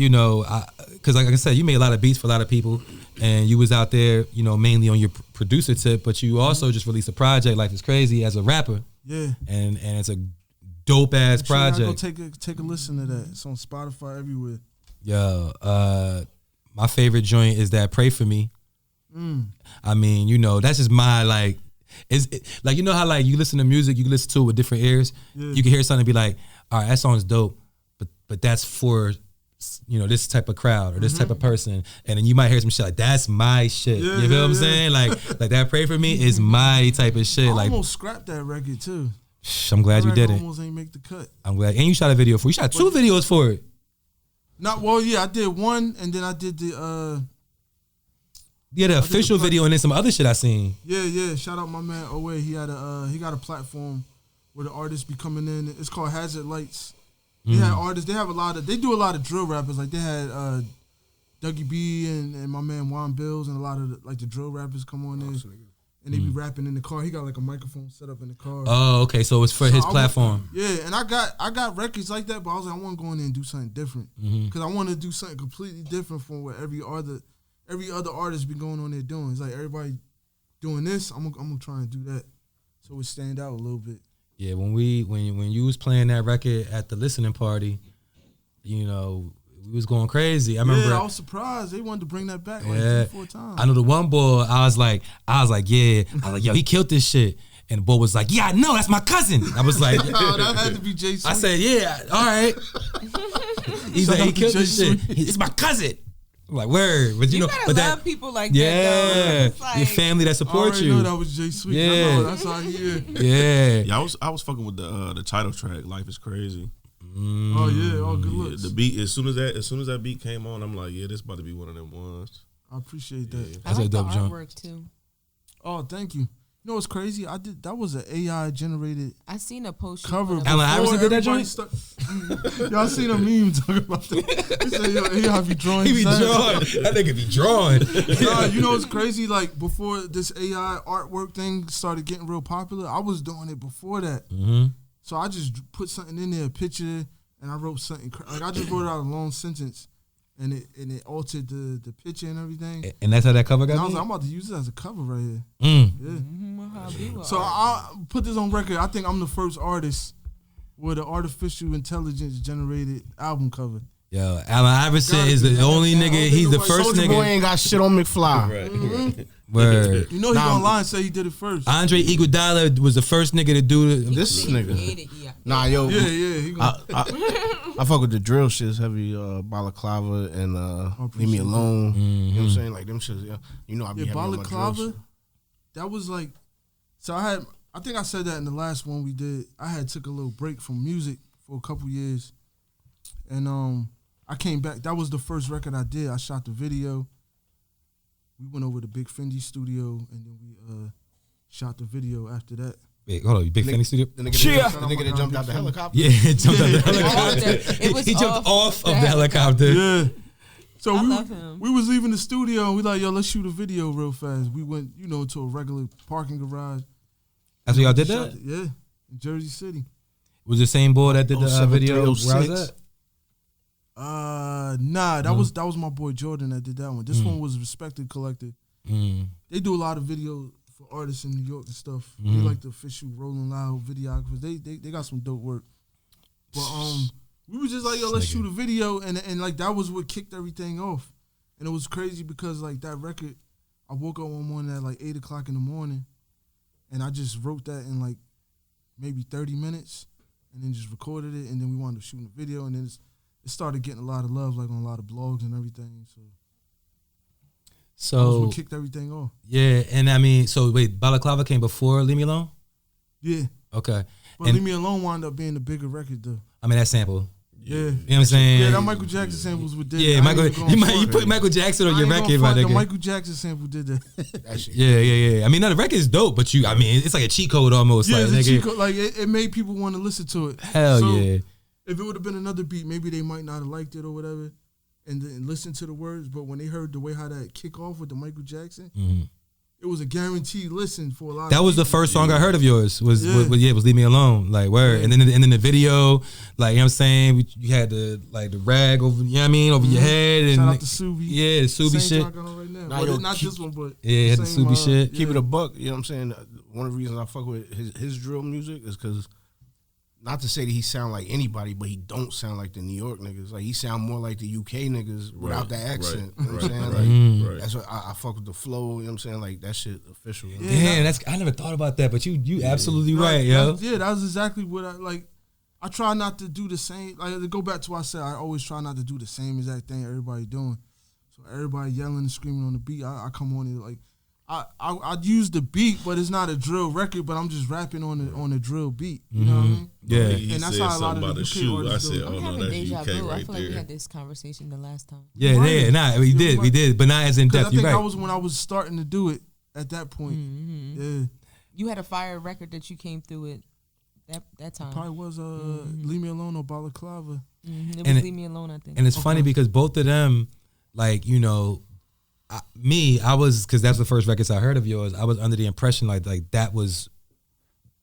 because like I said, you made a lot of beats for a lot of people, and you was out there, you know, mainly on your producer tip, but you also just released a project, Life is Crazy, as a rapper. Yeah, and it's a dope ass project. Go take a listen to that. It's on Spotify everywhere. Yo, my favorite joint is that Pray For Me. I mean, you know, that's just my like. Like you know how like you listen to music, you can listen to it with different ears. Yeah. You can hear something and be like, all right, that song's dope, but that's for you know, this type of crowd or this type of person, and then you might hear some shit like that's my shit. Yeah, you feel yeah, what I'm yeah. saying? Like that Pray For Me is my type of shit. I Like almost scrapped that record too. I'm glad you That did record it. Almost ain't make the cut. I'm glad. And you shot a video for it. You shot 2 videos for it. Not well, yeah. I did one, and then I did the Yeah, the official video and then some other shit I seen. yeah. Shout out my man Owe. He got a platform where the artists be coming in. It's called Hazard Lights. They had artists. They do a lot of drill rappers. Like they had Dougie B and my man Juan Bills and a lot of the drill rappers come on there. And they be rapping in the car. He got like a microphone set up in the car. Oh, okay. So it's for his platform. And I got records like that, but I was like, I want to go in there and do something different because I want to do something completely different from what every other artist be going on there doing. It's like everybody doing this. I'm gonna try and do that, so it stand out a little bit. Yeah, when you was playing that record at the listening party, you know, we was going crazy. I remember. I was surprised they wanted to bring that back like 3-4 times. I know the one boy. I was like, yo, he killed this shit. And the boy was like, yeah, I know, that's my cousin. I was like, oh, that had to be Jay Sweet. I said, yeah, all right. He's like, he killed this shit. It's my cousin. I'm like, word. But you know, gotta love people like that. Yeah, your family that supports you. I know that was Jay Sweet. Yeah, I know, that's how he is. Yeah. I was fucking with the title track. Life is crazy. Oh yeah, all good looks. The beat as soon as that beat came on, I'm like, yeah, this about to be one of them ones. I appreciate that. I like the artwork too. Oh, thank you. You know what's crazy? That was an AI generated. I seen a post cover. Allen Iverson did that joint. Y'all seen a meme talking about that? He said, "Yo, AI be drawing." He be drawing. That nigga be drawing. Nah, you know what's crazy? Like before this AI artwork thing started getting real popular, I was doing it before that. Mm-hmm. So I just put something in there, a picture, and I wrote something. Like I just wrote out a long sentence. And it altered the picture and everything. And that's how that cover got and I was made? like, I'm about to use it as a cover right here. Mm. Yeah. So I put this on record. I think I'm the first artist with an artificial intelligence generated album cover. Yo, Allen Iverson is the only nigga. He's the first Soulja nigga. Boy ain't got shit on McFly. Right. Mm-hmm. Word. You know he gonna lie and say he did it first. Andre Iguodala was the first nigga to do This nigga. Yeah. Nah, yo. Yeah. He gonna, I fuck with the drill shits heavy, balaclava and Leave Me Alone. Mm-hmm. You know what I'm saying? Like them shits, yeah. You know I be having my balaclava. drills. That was like, so I think I said that in the last one we did. I had took a little break from music for a couple years, and I came back. That was the first record I did. I shot the video. We went over to Big Fendi studio, and then we shot the video after that. Wait, hold on, Big Fendi studio? The nigga that jumped out the helicopter. Yeah, he jumped out the helicopter. He jumped off of the helicopter. Yeah. So I love him. we was leaving the studio, and we like, yo, let's shoot a video real fast. We went, to a regular parking garage. That's what y'all did that? Yeah, in Jersey City. Was the same boy that did the video? Where I was 07306. at? Nah, that was my boy Jordan that did that one. This one was Respected Collective. They do a lot of videos for artists in New York and stuff. They like the official Rolling Loud videographers. They got some dope work. But we was just like, yo, let's shoot a video, and like that was what kicked everything off. And it was crazy because like that record, I woke up one morning at like 8:00 in the morning, and I just wrote that in like maybe 30 minutes, and then just recorded it, and then we wound up shooting a video, and then it started getting a lot of love, like on a lot of blogs and everything. So that was what kicked everything off. Yeah, and I mean, so wait, Balaclava came before Leave Me Alone? Yeah. Okay. But Leave Me Alone wound up being the bigger record though. I mean, that sample. Yeah. You know what I'm saying? Yeah, that Michael Jackson samples with that. Yeah, you put Michael Jackson on your record, my The nigga. Michael Jackson sample did that. Yeah. I mean, no, the record is dope, but I mean, it's like a cheat code almost. Yeah, like, it's a nigga. cheat code. Like it made people want to listen to it. Hell yeah. If it would have been another beat, maybe they might not have liked it or whatever, and then listen to the words. But when they heard the way how that kick off with the Michael Jackson, it was a guaranteed listen for a lot. That of was the people. first song I heard of yours. Was Yeah. was Leave Me Alone. Like word. Yeah. And then the video, like, you know what I'm saying? You had the rag over, you know what I mean, over your head. And Shout out to Subi. Yeah, the Subi Same shit. track on right now. Nah, Well, yo, not this one, but Yeah, had the same, Subi shit. Keep it a buck, you know what I'm saying? One of the reasons I fuck with his drill music is because, not to say that he sound like anybody, but he don't sound like the New York niggas. Like he sound more like the UK niggas without the accent. You know what I'm saying? Like, that's what I fuck with the flow, you know what I'm saying? Like that shit official. You know? Damn, I never thought about that, but you absolutely right, yo. That was exactly what I like. I try not to do the same. Like to go back to what I said, I always try not to do the same exact thing everybody doing. So everybody yelling and screaming on the beat, I come on it like I use the beat, but it's not a drill record. But I'm just rapping on the drill beat. You know what I mean? Yeah, He And that's said how a lot of something about the a UK shoe. I artists do said, it. oh I'm no, having that's deja UK vu. I right feel like we there. had this conversation the last time. yeah, Right. nah, we did, but not as in Because depth. I You're think right. that was when I was starting to do it at that point. Yeah, You had a fire record that you came through it that time. probably was Leave Me Alone or Balaclava. It And was it- Leave Me Alone, I think. And it's funny because both of them, like, you know, I was, because that's the first records I heard of yours, I was under the impression like that was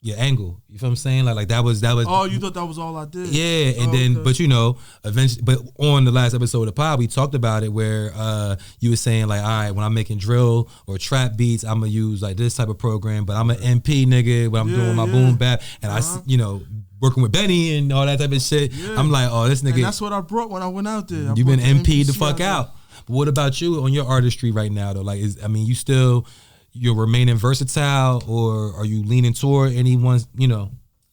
your angle. You feel what I'm saying? Like that was. Oh, you thought that was all I did? Yeah, and Oh, then, okay. but you know, eventually, but on the last episode of the pod, we talked about it where you were saying like, all right, when I'm making drill or trap beats, I'm gonna use like this type of program, but I'm an MP nigga when I'm doing my boom bap, and you know, working with Benny and all that type of shit. Yeah. I'm like, oh, this nigga, And that's what I brought when I went out there. you've been brought the MP'd the MPC fuck there. out. But what about you on your artistry right now though? Like, you still, you're remaining versatile, or are you leaning toward anyone's, you know,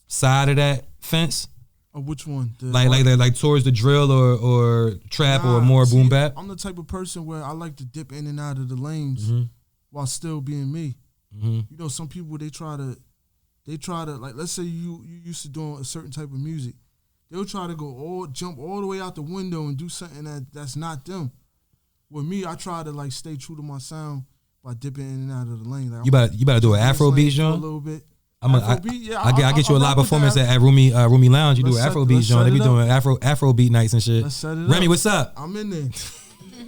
side of that fence? Which one? Like towards the drill or trap or Nah, more see, boom bap? I'm the type of person where I like to dip in and out of the lanes while still being me. You know, some people they try to like, let's say you used to doing a certain type of music, they'll try to jump all the way out the window and do something that's not them. With me, I try to like stay true to my sound by dipping in and out of the lane. Like, You better do an Afro beat, a John. little bit. I get you a live rock with performance that. at Rumi Lounge. You do an Let's Afro set- beat, let's John. They set be it doing Afro beat nights and shit. Let's set it Remy, up. what's up? I'm in there.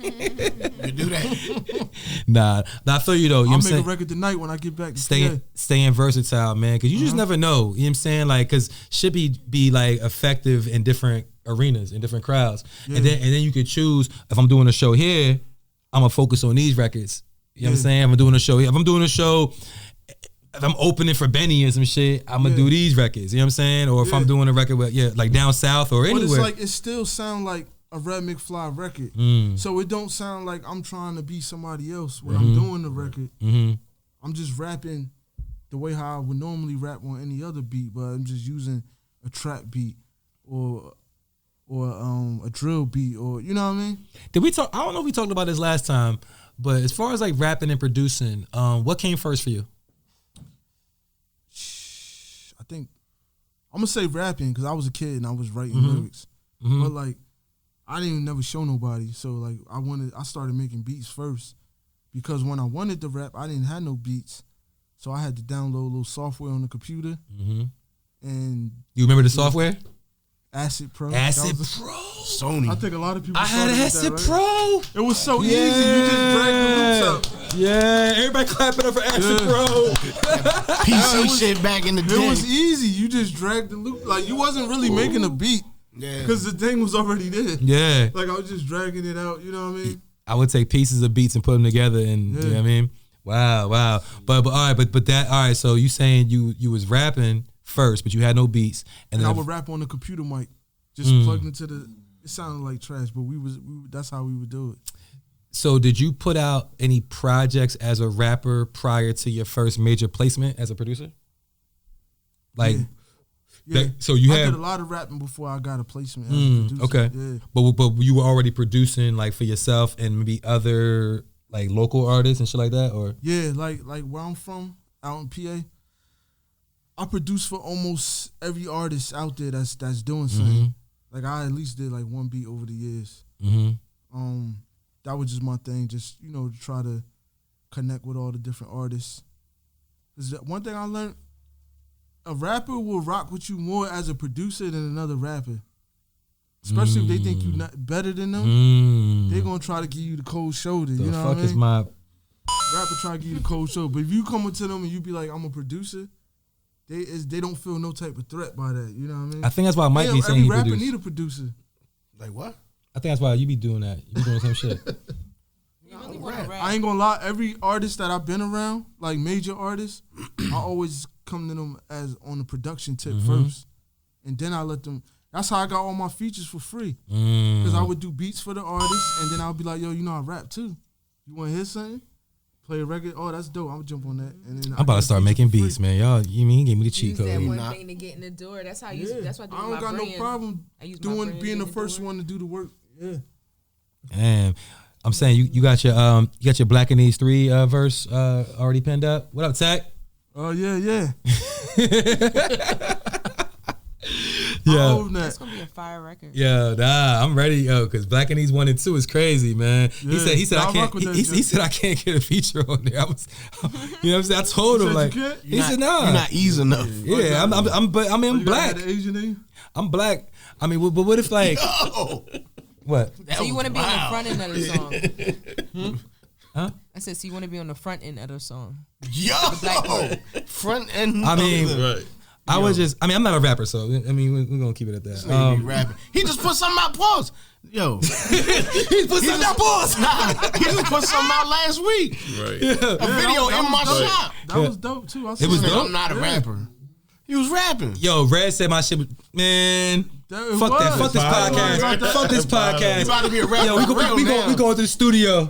You do that. Nah, I feel you though. You know I'll what I'm make a saying? record tonight when I get back. to PA. Staying versatile, man, because you just never know. You know what I'm saying? Like, because should be like effective in different arenas, in different crowds, and then you could choose. If I'm doing a show here, I'm gonna focus on these records. You know what I'm saying? If I'm doing a show here, if I'm doing a show, if I'm opening for Benny and some shit, I'm gonna do these records. You know what I'm saying? Or if I'm doing a record with like down south or But anywhere. it's like it still sound like a Red McFly record. So it don't sound like I'm trying to be somebody else when I'm doing the record. I'm just rapping the way how I would normally rap on any other beat, but I'm just using a trap beat or a drill beat, or you know what I mean? Did we talk? I don't know if we talked about this last time, but as far as like rapping and producing, what came first for you? I think I'm gonna say rapping because I was a kid and I was writing lyrics, but like I didn't even never show nobody. So like I started making beats first because when I wanted to rap, I didn't have no beats, so I had to download a little software on the computer. And You remember the software? Acid Pro. Acid That was Pro. Sony. I think a lot of people. I had started with Acid that, right? Pro. It was so easy. You just drag the loops up. Yeah, everybody clapping up for Acid Pro. PC shit back in the day. It was easy. You just dragged the loop. Like you wasn't really making a beat Yeah. because the thing was already there. Yeah, Like I was just dragging it out. You know what I mean? I would take pieces of beats and put them together, and you know what I mean. Wow. But all right, but that all right. So you saying you was rapping first, but you had no beats, and And then I would rap on the computer mic, just plugged into the. It sounded like trash, but we that's how we would do it. So did you put out any projects as a rapper prior to your first major placement as a producer? Like, Yeah. so you I had did a lot of rapping before I got a placement as a producer. okay, Yeah. but you were already producing like for yourself and maybe other like local artists and shit like that, or Yeah, like where I'm from, out in PA, I produce for almost every artist out there that's doing something. Like I at least did like one beat over the years. That was just my thing, just to try to connect with all the different artists. 'Cause one thing I learned, a rapper will rock with you more as a producer than another rapper. Especially if they think you're not better than them, they're gonna try to give you the cold shoulder. the You know fuck what I mean? is my Rapper try to give you the cold shoulder, but if you come up to them and you be like, "I'm a producer," they don't feel no type of threat by that. You know what I mean? I think that's why Mike be saying every he rapper produce. need a producer. Like what? I think that's why you be doing that. You be doing the same shit. You really wanna rap. I ain't gonna lie. Every artist that I've been around, like major artists, I always come to them as on the production tip first, and then I let them. That's how I got all my features for free. Because I would do beats for the artist, and then I'll be like, "Yo, I rap too. You want to hear something?" play a record. Oh, that's dope. I'm gonna jump on that. And then I'm about to start making beats, man. Y'all, you mean he gave me the cheat Use that code? one thing to get in the door. That's how you. Yeah. That's what I do. I don't with my got brand. no problem I use my brand to being get the in first door. one to do the work. Yeah. And I'm saying you got your Black and These 3 verse already pinned up. What up, Tech? Oh yeah. Yeah. That's gonna be a fire record. Yo, I'm ready, yo, because Black and These 1 and 2 is crazy, man. Yeah. He said Nah, I I can't. rock with that He joint. said I can't get a feature on there. I was, you know what I'm saying? I told him said like, you can't? he said nah. You're not easy enough. Yeah, I'm You black. got the Asian name? I'm black. I mean, but what if like what? So you want to be on the front end of the song? Huh? I said, so you want to be on the front end of the song? Yo, black part. front end. I mean, Right. I'm not a rapper, so I mean, we're gonna keep it at that. Nigga be rapping. He just put something out. Pause. Yo, He put something out. Pause. he just put something out last week. Right. A video that in my was dope. shop. That was dope too. I It was saw that. dope? I'm not a rapper. He was rapping. Yo, Red said my shit was, man. That Fuck that. was. Fuck this podcast. Right. Fuck this You podcast. about to be a rapper? Yo, we for real now. going to the studio.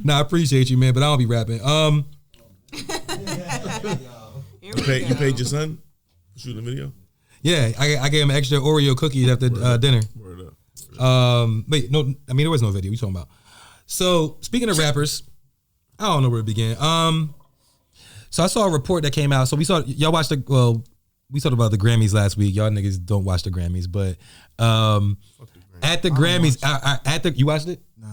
Nah, I appreciate you, man, but I don't be rapping. Here You we go. paid your son for shooting the video? Yeah, I gave him extra Oreo cookies after dinner. Word up. Wait, no, I mean there was no video. You talking about? So speaking of rappers, I don't know where to begin. So I saw a report that came out. So we talked about the Grammys last week. Y'all niggas don't watch the Grammys, but at the Grammys, you watched it? Nah.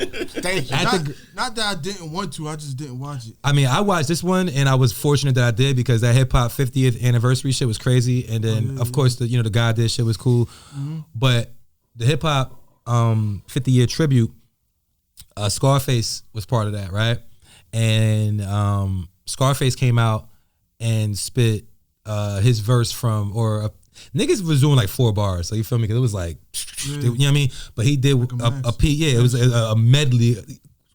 Thank you. Not that I didn't want to. I just didn't watch it. I mean, I watched this one and I was fortunate that I did because that hip hop 50th anniversary shit was crazy, and then of course the God did shit was cool, but the hip hop 50-year tribute, Scarface was part of that, right? And Scarface came out and spit his verse from niggas was doing like 4 bars, so you feel me? Because it was like, you know what I mean? But he did a P, yeah, it was a medley.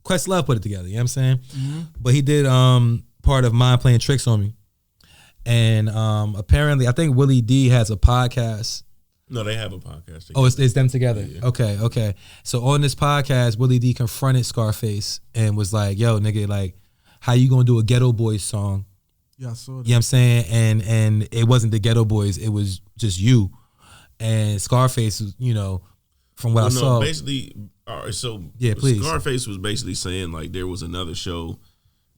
Questlove put it together, you know what I'm saying? But he did part of Mind Playing Tricks on Me. And apparently, I think Willie D has a podcast. No, they have a podcast. Oh, it's them together. Yeah. Okay. So on this podcast, Willie D confronted Scarface and was like, yo, nigga, like, how you gonna do a Geto Boys song? Yeah, I saw that. You know what I'm saying? And it wasn't the Geto Boys, it was just you. And Scarface, from what I saw. Basically, all right, so Yeah, please. Scarface was basically saying like there was another show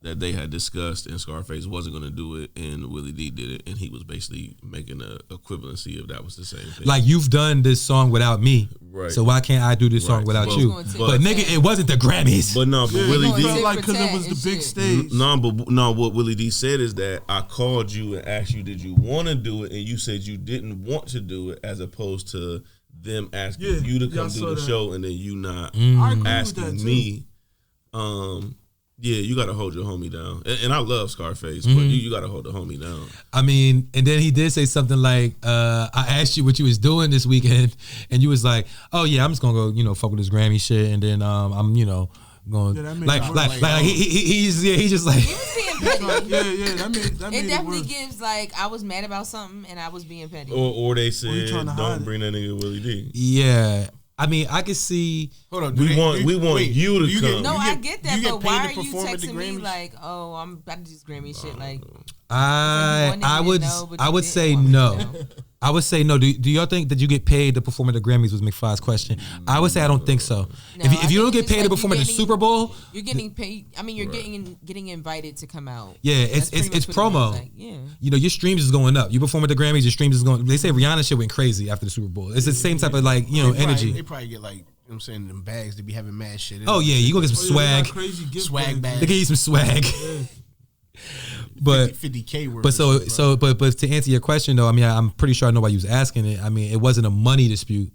that they had discussed and Scarface wasn't going to do it and Willie D did it, and he was basically making a equivalency if that was the same thing. Like, you've done this song without me. Right. So why can't I do this song Right. without Well, you? but- But nigga, it wasn't the Grammys. But no, but Willie gonna D. take Like, because it tat was and the big shit. stage. No, what Willie D said is that I called you and asked you, did you want to do it? And you said you didn't want to do it, as opposed to them asking Yeah, you to yeah, I come saw do the that. show and then you not I agree with that asking too. me. Yeah, you got to hold your homie down. And I love Scarface, but you got to hold the homie down. I mean, and then he did say something like, I asked you what you was doing this weekend, and you was like, oh yeah, I'm just gonna go, fuck with this Grammy shit, and then I'm, going Yeah, that made like it work. he's just like, He was being petty. Yeah, that made It it definitely worse. gives like I was mad about something and I was being petty. Or they said, trying to hide don't it? bring that nigga Willie D. yeah. I mean, I could see. Hold on. We want you to come. No, you I get- get that, you get but paid why to are you perform at the texting me Grammys? like, oh, I'm about to do this Grammy shit? Like, I wanted me to know, but I you would didn't say want me to no. know. I would say no. Do y'all think that you get paid to perform at the Grammys? Was McFly's question. I would say I don't think so. No, if you I don't think get it's paid to like perform at you're the getting- Super Bowl, you're getting paid. I mean, you're getting invited to come out. yeah, it's That's pretty it's much what it promo. is, like, yeah. Your streams is going up. You perform at the Grammys, your streams is going. They say Rihanna shit went crazy after the Super Bowl. It's the same type of energy. They probably get like, I'm saying, them bags. They be having mad shit. Oh yeah, you go get some Oh, yeah, they got swag. crazy gift Swag bags. bag. They give you some swag. But 50K worth. but to answer your question though, I mean, I'm pretty sure I know why you was asking it. I mean, it wasn't a money dispute.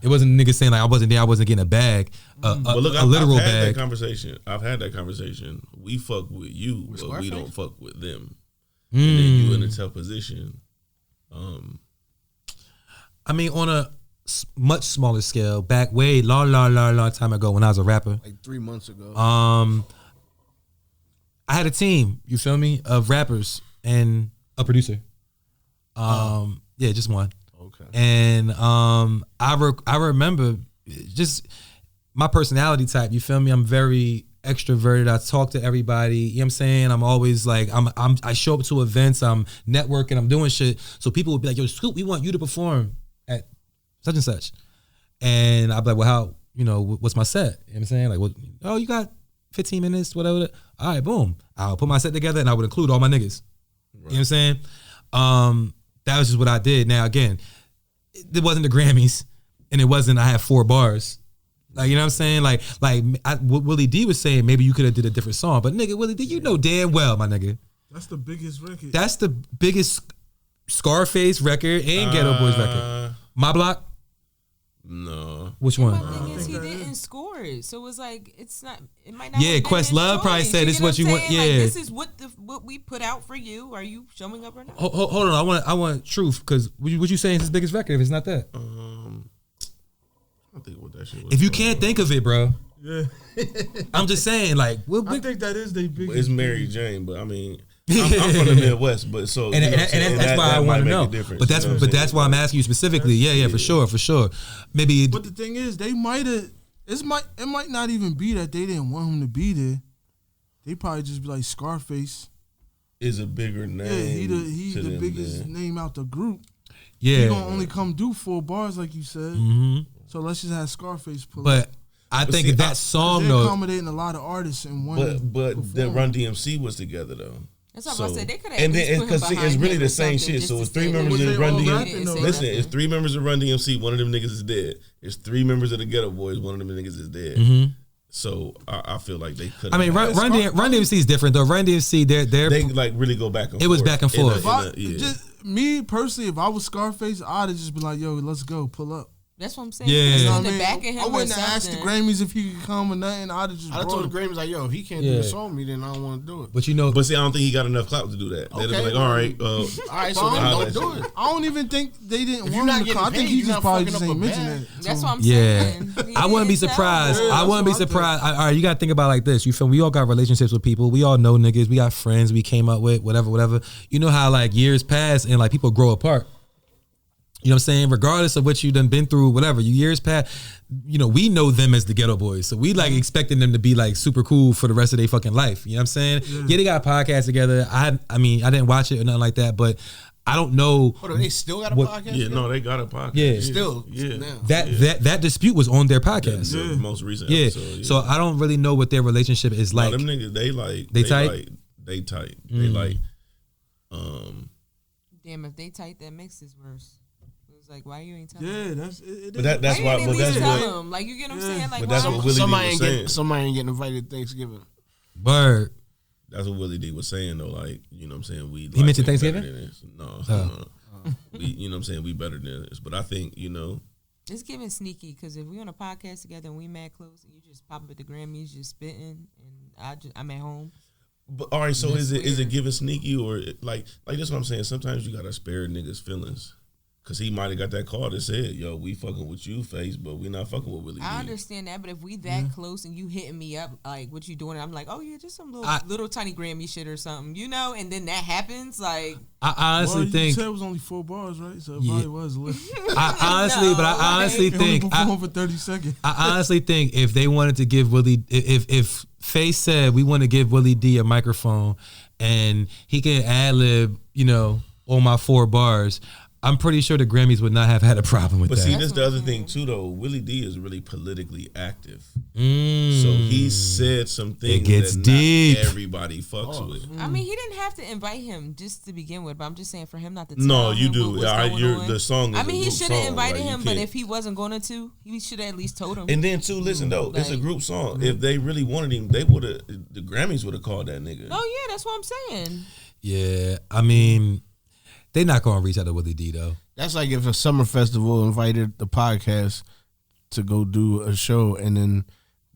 It wasn't a nigga saying like I wasn't there, I wasn't getting a bag, But look, a literal I've had bag. that conversation. I've had that conversation. We fuck with you, but we Scarface? don't fuck with them. And then you in a tough position. I mean, on a much smaller scale, back way long time ago when I was a rapper, like 3 months ago. I had a team. You feel me? Of rappers and a producer. Yeah, just one. Okay. And I remember just my personality type. You feel me? I'm very extroverted. I talk to everybody. You know what I'm saying? I'm always like, I show up to events. I'm networking. I'm doing shit. So people would be like, yo, Scoop, we want you to perform at such and such. And I'd be like, well, how, what's my set? You know what I'm saying? Like, oh, you got 15 minutes, whatever. All right, boom. I'll put my set together and I would include all my niggas. Right. You know what I'm saying? That was just what I did. Now, again, it wasn't the Grammys and it wasn't, I had 4 bars. Like, you know what I'm saying? Like what Willie D was saying, maybe you could have did a different song. But nigga, Willie D, you know damn well, my nigga. That's the biggest record. That's the biggest Scarface record and Geto Boys record. My Block? No. Which one? My thing is he didn't score it. So it was like, it might not Yeah, have been Questlove probably said this is what you want. Yeah. Like, this is what we put out for you. Are you showing up or not? Hold on. I want truth, because what you saying is his biggest record if it's not that? I think what that shit was. If you can't think of it, bro. Yeah. I'm just saying, like, I think that is their biggest. It's Mary Jane, but I mean, I'm from the Midwest, but so and that's why I want to know. But that's why I'm asking you specifically. Yeah, for sure. Maybe. But the thing is, they might have. It might not even be that they didn't want him to be there. They probably just be like, Scarface is a bigger name. Yeah, he the biggest name out the group. Yeah, he gonna only come do 4 bars like you said. Mm-hmm. So let's just have Scarface pull. But I think that song though, accommodating a lot of artists in one. But then Run DMC was together though. That's what I said. They could have. And then because it's really the same shit. So it's 3 members of Run DMC. Listen, it's 3 members of Run DMC. One of them niggas is dead. It's 3 members of the Geto Boys. One of them niggas is dead. Mm-hmm. So I feel like they could. I mean, Run DMC is different though. Run DMC, they like really go back and forth. It was back and forth. Me personally, if I was Scarface, I'd have just been like, "Yo, let's go, pull up." That's what I'm saying. Yeah, on the back of him. I wouldn't have asked the Grammys if he could come or nothing. I'd have just. I told the Grammys like, "Yo, if he can't do the song with me, then I don't want to do it." But but see, I don't think he got enough clout to do that. They'd be like, "All right, all right, so then don't do it." I don't even think they didn't want him to come. I think he just probably just ain't mentioning it. That's what I'm saying. I wouldn't be surprised. I wouldn't be surprised. All right, you got to think about it like this. You feel? We all got relationships with people. We all know niggas. We got friends we came up with. Whatever. You know how like years pass and like people grow apart. You know what I'm saying? Regardless of what you done been through, whatever, years past, we know them as the Geto Boys. So we like expecting them to be like super cool for the rest of their fucking life. You know what I'm saying? Yeah, they got a podcast together. I mean, I didn't watch it or nothing like that, but I don't know. Hold on, they still got a podcast? Yeah, no, they got a podcast. Yeah. Still. Yeah. That dispute was on their podcast. The most recent episode. Yeah. So I don't really know what their relationship is like. Them niggas, they tight? They tight. They like, Damn, if they tight, that makes it worse. Like, why you ain't telling? Yeah, that's it. But that's why. But that's what. Like, you get what I'm saying? Like, but that's what Willie D was saying. Somebody ain't getting invited to Thanksgiving. Word. That's what Willie D was saying though. Like, you know what I'm saying? He mentioned Thanksgiving. No. We, you know what I'm saying? We better than this. But I think it's giving sneaky because if we on a podcast together and we mad close and you just pop up at the Grammys, just spitting, and I'm at home. But all right, so is it giving sneaky or like that's what I'm saying? Sometimes you gotta spare niggas' feelings. Cause he might have got that call that said, "Yo, we fucking with you, Face, but we not fucking with Willie D." I understand that, but if we that close and you hitting me up like what you doing, I'm like, oh yeah, just some little tiny Grammy shit or something, and then that happens. Like I honestly think you said it was only 4 bars, right? So it probably was lit. I honestly think for 30 seconds. I honestly think if they wanted to give Willie, if Face said we want to give Willie D a microphone and he can ad-lib, on my 4 bars. I'm pretty sure the Grammys would not have had a problem with that. But see, this the other thing too, though. Willie D is really politically active, so he said some things that deep. Not everybody fucks with. I mean, he didn't have to invite him just to begin with, but I'm just saying for him not to. No, tell you him do. The song. Is he should have invited like, him, but if he wasn't going to, he should have at least told him. And then too, listen though, it's a group song. If they really wanted him, they would have. The Grammys would have called that nigga. Oh yeah, that's what I'm saying. Yeah, I mean, they not gonna reach out to Willie D though. That's like if a summer festival invited the podcast to go do a show and then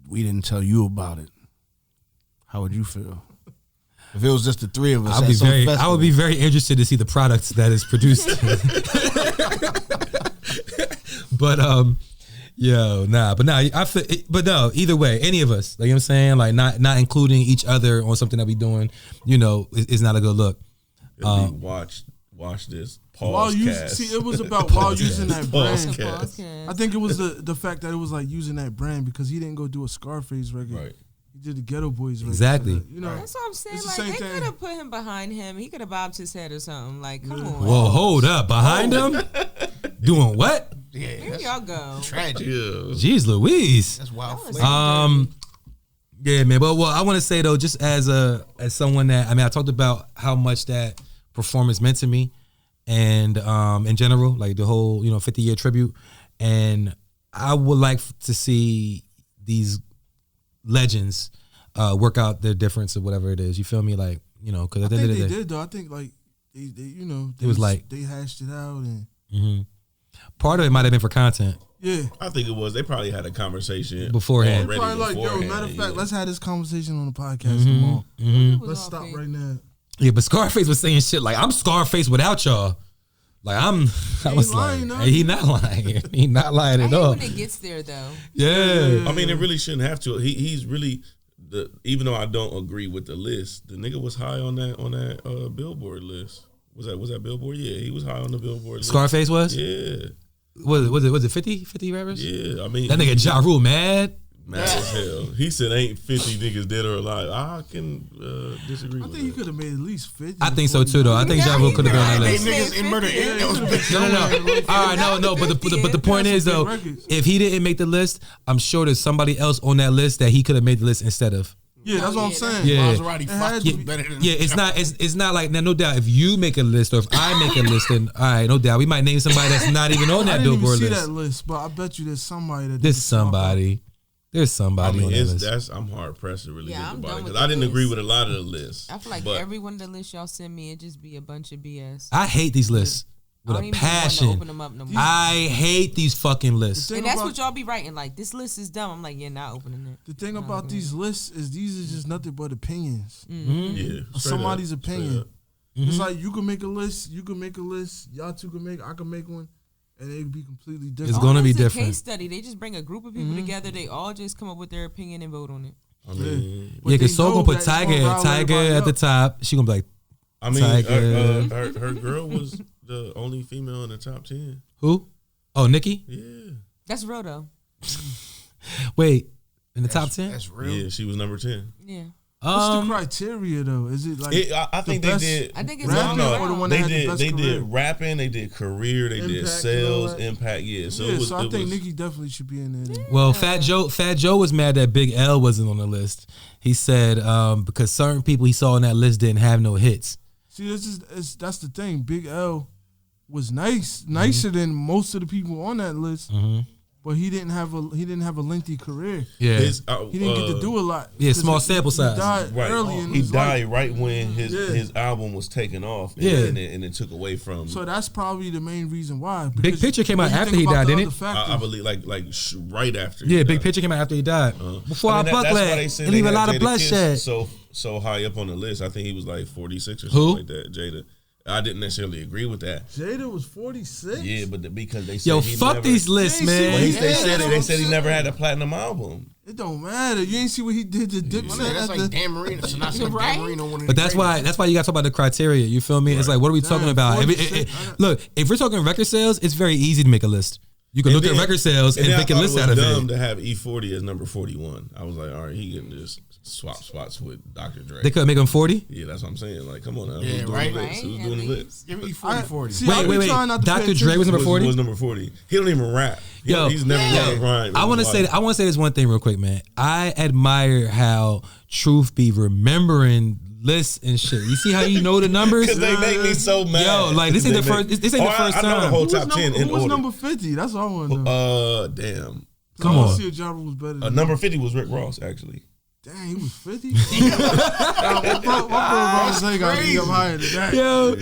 we didn't tell you about it. How would you feel? If it was just the 3 of us, I would be very interested to see the products that is produced. But either way, any of us, like you know what I'm saying, like not including each other on something that we doing, is not a good look. Watch this. It was about while using that brand. I think it was the fact that it was like using that brand because he didn't go do a Scarface record. Right. He did the Geto Boys. Exactly. You know, That's what I'm saying. It's the Like same they thing. could have put him behind him. He could have bobbed his head or something. Like, come on. Whoa, hold up. Behind him? Doing what? Yeah, Here that's y'all go. tragic. Yeah. Jeez Louise. That's wild. That was flavor. Yeah, man. But I want to say though, just as someone that I talked about how much that performance meant to me, and in general, like the whole 50-year tribute, and I would like to see these legends work out their difference or whatever it is. You feel me? Like because I at the end think of the they day, did though. I think like they It was like- they hashed it out and part of it might have been for content yeah. I think it was. They probably had a conversation beforehand. already Probably like, yo, beforehand, matter of fact, yeah. let's have this conversation on the podcast tomorrow. It was Let's all stop fake. right now. Yeah, but Scarface was saying shit like, "I'm Scarface without y'all." Like I was lying, like, though. hey, he not lying. He not lying I at hate all. when it gets there though. Yeah. I mean, it really shouldn't have to. He's really even though I don't agree with the list, the nigga was high on that Billboard list. Was that Billboard? Yeah, he was high on the Billboard list. Scarface was? Yeah, Was it 50 rappers? yeah. I mean, That nigga Ja Rule mad. mad as hell. He said, "Ain't 50 niggas dead or alive." I can disagree. I with think he that. could have made at least 50. I think so too though. I think Ja Rule could have been on that They list. niggas in Murder Inc. That was No. All right, no. But the point is though, records. if he didn't make the list, I'm sure there's somebody else on that list that he could have made the list instead of. Yeah, that's what I'm saying. Yeah. Maserati It had fuck to you be- better than Yeah, it's not like now, no doubt. If you make a list or if I make a list, then all right, no doubt we might name somebody that's not even on I that didn't even Billboard see list. that list, but I bet you there's somebody that. There's did something. somebody. There's I somebody mean, on that list. I'm hard pressed to really Yeah, think I'm about done it with because I the didn't agree list. with a lot of the lists. I feel like but every one of the lists y'all send me, it just be a bunch of BS. I hate these lists with I a don't even want to passion. open them up no more. I hate these fucking lists. And that's what y'all be writing. Like, this list is dumb. I'm like, yeah, not opening it. The thing about these lists is these are just nothing but opinions. yeah, straight Somebody's up, straight opinion. up. It's like you can make a list, y'all two can make, I can make one, and it would be completely different. It's gonna be It's a different. case study. They just bring a group of people together. They all just come up with their opinion and vote on it. I mean, But Yeah, they because Soul know gonna put that it's gonna Tiger rile everybody at the up. top. She gonna be like, Tiger. her girl was the only female in the top 10. who? Oh, Nikki. Yeah, That's real though. Wait, in the top 10? That's real. yeah, she was number 10. Yeah. What's the criteria though? Is it like I think they best did. I think it's rapping all or the around. one that They had the did. best They career? did rapping. They did career. They did Impact, sales, you know that? impact. Yeah, so yeah, it was. so I it think was, Nicki definitely should be in there. Well, Fat Joe was mad that Big L wasn't on the list. He said because certain people he saw on that list didn't have no hits. See, that's the thing. Big L was nicer than most of the people on that list, but he didn't have a lengthy career. Yeah, his, He didn't get to do a lot. Yeah, 'Cause small he sample size. died right. early in He his died life. right when Yeah. his album was taken off. And, Yeah. and it took away from. So that's probably the main reason why. Big because Picture came out when you after think he about died, the didn't other it? factors- I believe right after. Yeah, he Big died. Picture came out after he died. Before I mean, I buck that's why leg, they say and they leave a had lot of Jada bloodshed. Kiss so high up on the list. I think he was like 46 or Who? something like that. Jada. I didn't necessarily agree with that. Jada was 46. Yeah, but because they said Yo, he fuck never, these lists, Yeah, man. Well, Yeah, they that's what they I'm said he saying. never had a platinum album. It don't matter. You ain't see what he did to Dipset. Man, that's at like the- Dan Marino. So not like Right? Dan Marino. One of But the that's greatest. why you got to talk about the criteria. You feel me? It's like, what are we talking Damn, about? 46. Look, if we're talking record sales, it's very easy to make a list. You can look at record sales and then make a I thought list it out was of dumb it. to have E40 as number 41. I was like, all right, he can just swap spots with Dr. Dre. They could make them 40. Yeah, that's what I'm saying. Like, come on now. Yeah, Who's doing right. the list? Who's Right, doing the at list? least. Give me 40. See, I be Wait. trying not to pay Dr. Dre was attention. number 40. Was number 40. He don't even rap. He's never yo, rhymed. I want to say this one thing real quick, man. I admire how Truth be remembering lists and shit. You see how you know the numbers? Because they make me so mad. Yo, like this ain't the first. This ain't the first I know the time. whole Who was top 10 in who was order. number 50? That's all I want to know. Damn. Come I wanna on. see if Ja Rule was better than Number 50 was Rick Ross, actually. Dang, he was 50? My bro Ross ain't got to be up higher than that. Yo,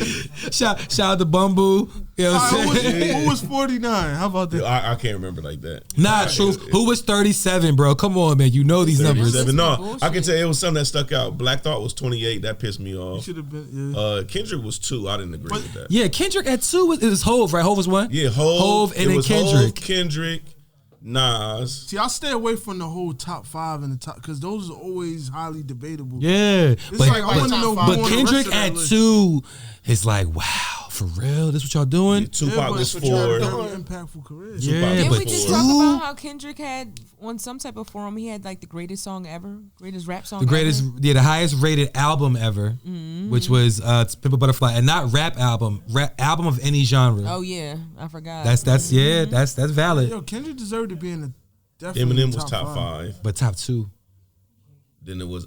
shout out to Bumbu. You know what I'm saying? Who was 49? How about that? I can't remember like that. Nah, Truth. Who was 37, bro? Come on, man. You know these numbers. 37. No, Bullshit. I can tell you it was something that stuck out. Black Thought was 28. That pissed me off. Should have been, yeah. Kendrick was 2. I didn't agree with that. Yeah, Kendrick at 2 was Hove, right? Hove was 1? Yeah, Hove and it then was Kendrick. Hove, Kendrick, Nas. See, I stay away from the whole top 5 and the top, because those are always highly debatable. Yeah. It's like, I want to know who but on the Kendrick rest of that at list. 2 is like, wow. for real? This what y'all doing? Tupac was but 4. Impactful career. Yeah, Didn't but we just two? talk about how Kendrick had on some type of forum? He had like the greatest song ever, greatest rap song. The greatest, ever. the highest rated album ever, which was Pimp a Butterfly, and not rap album of any genre. Oh yeah, I forgot. That's valid. Yo, Kendrick deserved to be in the definitely Eminem was top 5. But top 2. Then it was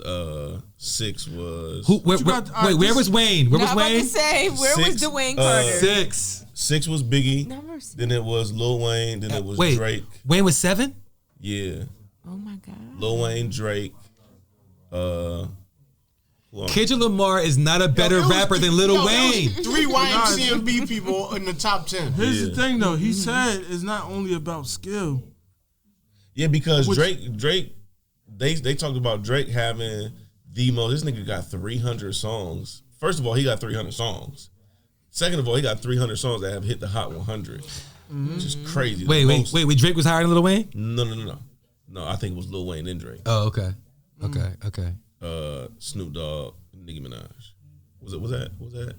6 was Where was Wayne? Where was I was about to Wayne? say, where was 6, Dwayne Carter? 6 was Biggie. Number 6. Then it was Lil Wayne. Then it was Wait, Drake. Wayne was 7? Yeah, Oh my god. Lil Wayne, Drake. Kendrick Lamar is not a better rapper than Lil Wayne. 3 YMCMB people in the top 10. Here's the thing, though. He said it's not only about skill. Yeah, because Drake, they talked about Drake having the most. This nigga got 300 songs. First of all, he got 300 songs. Second of all, he got 300 songs that have hit the Hot 100, which is crazy. Wait, Drake was higher than Lil Wayne? No, I think it was Lil Wayne and Drake. Oh, okay. Snoop Dogg, Nicki Minaj. Was that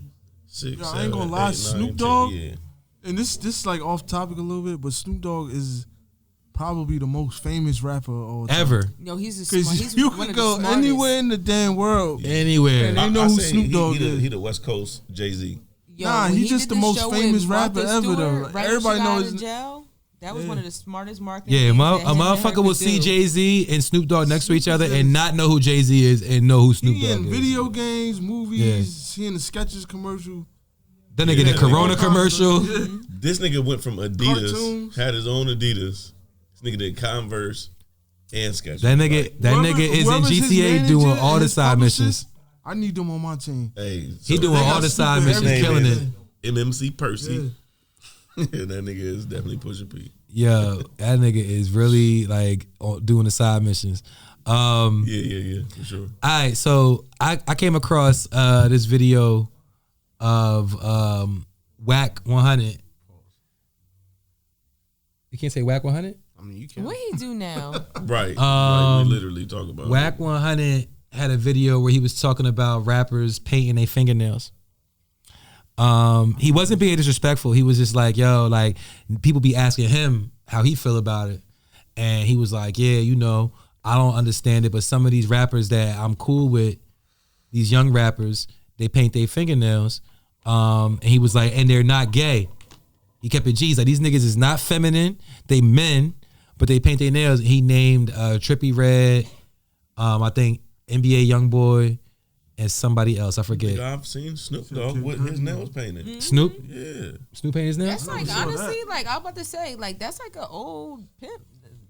6? Yo, I ain't 7, gonna lie, 8, 9, Snoop 10, Dogg. yeah. And this like off topic a little bit, but Snoop Dogg is probably the most famous rapper of all time. Ever. No, he's Because you one could of go the smartest. anywhere in the damn world. Anywhere. And they know who Snoop Dogg he is. He the West Coast Jay-Z. Yo, Nah, when he's he just did the most show with famous rapper Martha ever, though. Stewart, Like, right everybody when she got knows- out of jail, that was one of the smartest marketing. Yeah, things a that him and her motherfucker will could see do. Jay-Z and Snoop Dogg next to each other and not know who Jay-Z is and know who Snoop He Dogg in is. video games, movies, he in the Sketches commercial. Then they get the Corona commercial. This nigga went from Adidas, Cartoons. had his own Adidas. This nigga did Converse and Skechers. That nigga is in Whoever's his GTA manager doing and all the his side publicist, missions. I need them on my team. Hey, He doing they all got the side Snoop missions, everything. killing it. MMC Percy. Yeah, that nigga is definitely pushing P. Yo, that nigga is really like doing the side missions. Yeah, for sure. All right, so I came across this video of Whack 100. You can't say Whack 100? I mean, you can. What he do now? Right. Like we literally talk about Whack 100 had a video where he was talking about rappers painting their fingernails. He wasn't being disrespectful. He was just like, yo, like people be asking him how he feel about it. And he was like, yeah, you know, I don't understand it, but some of these rappers that I'm cool with, these young rappers, they paint their fingernails. And he was like, and they're not gay. He kept it G. He's like, these niggas is not feminine. They men, but they paint their nails. He named Trippie Redd, I think NBA Youngboy, and somebody else. I forget. I've seen Snoop Dogg with his nails painted. Snoop? Yeah. Snoop painted his nails? That's like honestly, like I was about to say, like that's like an old pimp.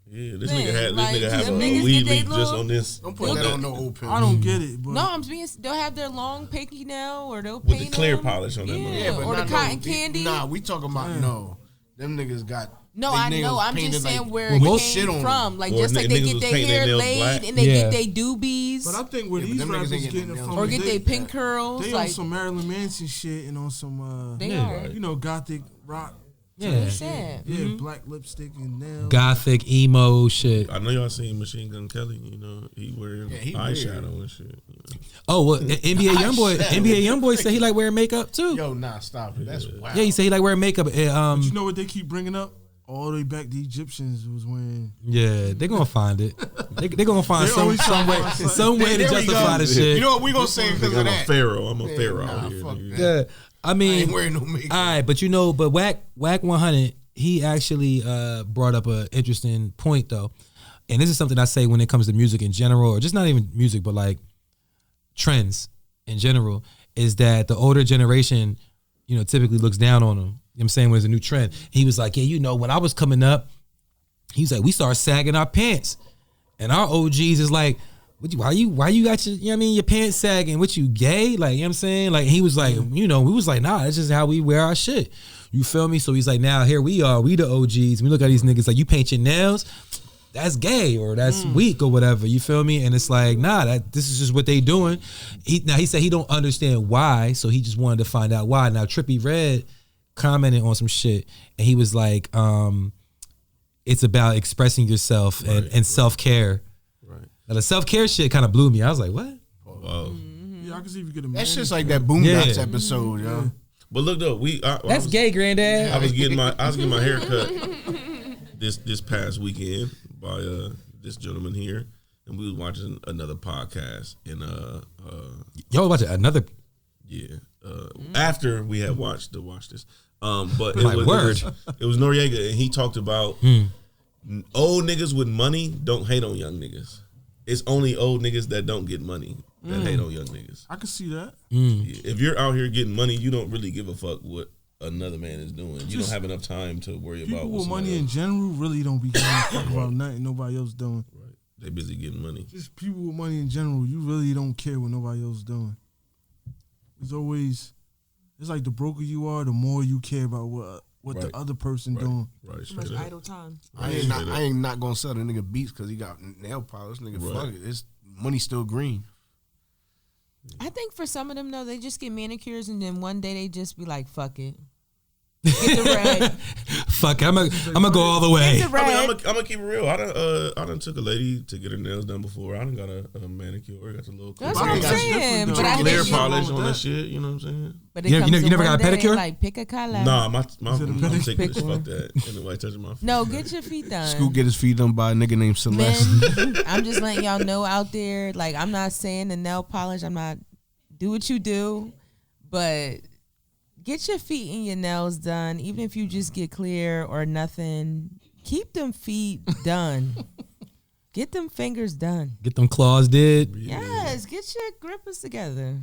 Yeah, this Man, nigga like, have them a niggas weed get they leaf just little- on this. Don't put that on no old pimp. I don't get it, but No, I'm being. They'll have their long pinky nail, or they'll With the paint clear them. polish on that Yeah, motherfucker. or the not cotton no, candy. Nah, we talking about no. Them niggas got. No, they I nails know. I'm painted just saying like- where Well, it most shit came on from. Like Or just like they niggas get was their painting their hair nails laid black. and they Yeah. get their doobies, but I think where Yeah, but these them niggas rappers ain't getting getting it nails. from or is get they, their pink curls. they Like on some Marilyn Manson shit and on some they Yeah. are. you know, gothic rock. Yeah. Sad. Yeah, black lipstick and nails. Gothic, emo shit. I know y'all seen Machine Gun Kelly. You know he wearing he eyeshadow weird. and shit. Oh, well, NBA Youngboy said he like wearing makeup too. Yo, nah, stop it. That's wild. Yeah, he said he like wearing makeup. But you know what they keep bringing up? All the way back, the Egyptians was wearing. Yeah, they're gonna find it. They gonna find They always some way find something. some way to There we justify go. the shit. You know what we gonna say because of I'm a that? pharaoh. I'm a Yeah, pharaoh. nah, here, fuck nigga. that. Yeah, I I mean, ain't wearing no makeup. all right, but you know, but Whack 100, he actually brought up an interesting point though, and this is something I say when it comes to music in general, or just not even music, but like trends in general, is that the older generation, you know, typically looks down on them. You know what I'm saying, when there's a new trend. He was like, yeah, you know, when I was coming up, he's like, we started sagging our pants, and our OGs is like, why you got your, you know what I mean, your pants sagging? What, you gay? Like, you know what I'm saying? Like, he was like, you know, we was like, nah, that's just how we wear our shit. You feel me? So he's like, now here we are, we the OGs. We look at these niggas like, you paint your nails, that's gay or that's weak or whatever. You feel me? And it's like, nah, this is just what they doing. He said he don't understand why, so he just wanted to find out why. Now Trippie Redd commented on some shit, and he was like, it's about expressing yourself and self-care. Right. Now the self-care shit kind of blew me. I was like, what? Wow. Yeah, I can see if you get a That's man. just like that Boondocks Yeah. episode, yo. But look though, That's gay, granddad. I was getting my hair cut this past weekend by this gentleman here, and we was watching another podcast. And y'all watching another? Yeah. After we had watched this, but My word. It was Noriega, and he talked about old niggas with money don't hate on young niggas. It's only old niggas that don't get money that hate on young niggas. I can see that. Yeah, if you're out here getting money, you don't really give a fuck what another man is doing. You don't have enough time to worry about. People what with money in general really don't be giving a fuck about nothing nobody else doing. Right. They busy getting money. Just people with money in general, you really don't care what nobody else doing. It's always, it's like the broker you are, the more you care about what the other person doing. Right. Too much idle time. I ain't not gonna sell the nigga beats because he got nail polish. Nigga, fuck it. It's money still green. I think for some of them though, they just get manicures and then one day they just be like, "Fuck it, get the red." Fuck, I'm gonna go all the way. Get the red. I'm gonna keep it real. I done took a lady to get her nails done before. I done got a manicure. Got a little That's what I'm saying. But I clear think polish on that shit. You know what I'm saying? But You never got a one day, pedicure? Like pick a color. Nah, I'm taking Pick this. one. Fuck that. Ain't nobody touching my feet. No, get your feet done. Scoot get his feet done by a nigga named Celeste. Men, I'm just letting y'all know out there. Like I'm not saying the nail polish. I'm not do what you do, but get your feet and your nails done. Even if you just get clear or nothing, keep them feet done. Get them fingers done. Get them claws did. Yes, get your grippers together.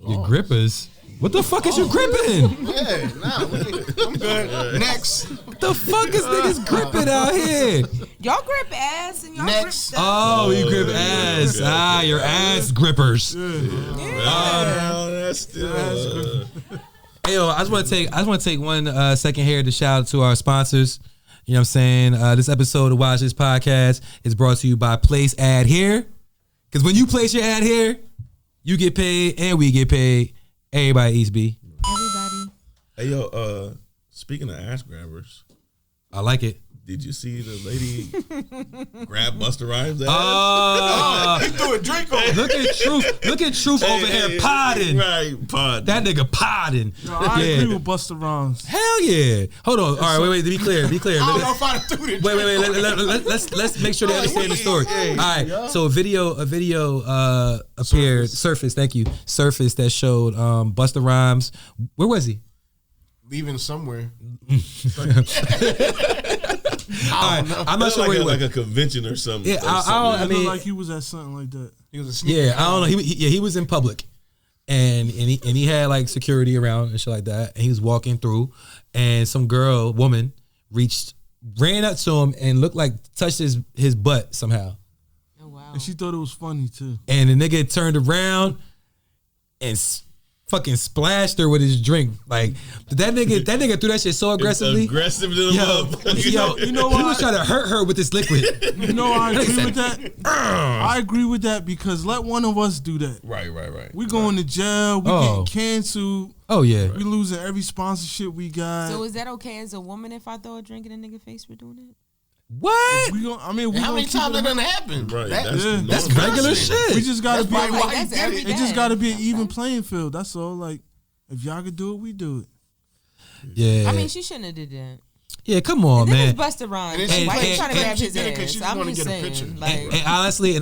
Your grippers. What the fuck is you gripping? Yeah, nah, I'm good. Next. What the fuck is niggas gripping out here? Y'all grip ass and y'all Next. grip stuff. Oh, you grip ass. Okay. Your ass grippers. That's still. Hey, yo, I just want to take one second here to shout out to our sponsors. You know what I'm saying? This episode of Watch This Podcast is brought to you by Place Ad Here. Because when you place your ad here, you get paid and we get paid. Everybody eats B. Everybody. Hey yo, speaking of ass grabbers, I like it. did you see the lady grab Busta Rhymes' ass? Oh, He threw a drink on. look at Truth. Look at Truth over here podding. Right, podding. That nigga podding. Yo, I agree with Busta Rhymes. Hell yeah. Hold on. All right, wait. To be clear. I don't know if I threw the Wait. Let's make sure they understand the story. All right. So a video appeared, surfaced. Thank you, surfaced that showed Busta Rhymes. Where was he? leaving somewhere. I'm not sure where he like went. a convention or something. Yeah, I I mean, looked like he was at something like that. He was a sneaker. yeah, I don't know. He was in public, and he had like security around and shit like that. And he was walking through, and some woman, ran up to him and looked like touched his butt somehow. Oh wow! And she thought it was funny too. And the nigga turned around and fucking splashed her with his drink. Like that nigga threw that shit so aggressively. Aggressive to the motherfucker. Yo, you know what? He was trying to hurt her with this liquid. You know, I agree with that. I agree with that because let one of us do that. Right. We going to jail. We getting canceled. Oh yeah. We losing every sponsorship we got. So is that okay as a woman if I throw a drink in a nigga face for doing it? What? How many times that done happen? Right. That's regular shit. We just gotta That's be. probably why he That's did every it. day. It just gotta be an even playing field. That's all. Like, if y'all could do it, we do it. Yeah. I mean, she shouldn't have did that. Yeah, come on, And man. then it's Busta Rhymes. And then Why she you trying to played- grab she his did it 'cause ass? she was I'm gonna just get a saying, picture. like, And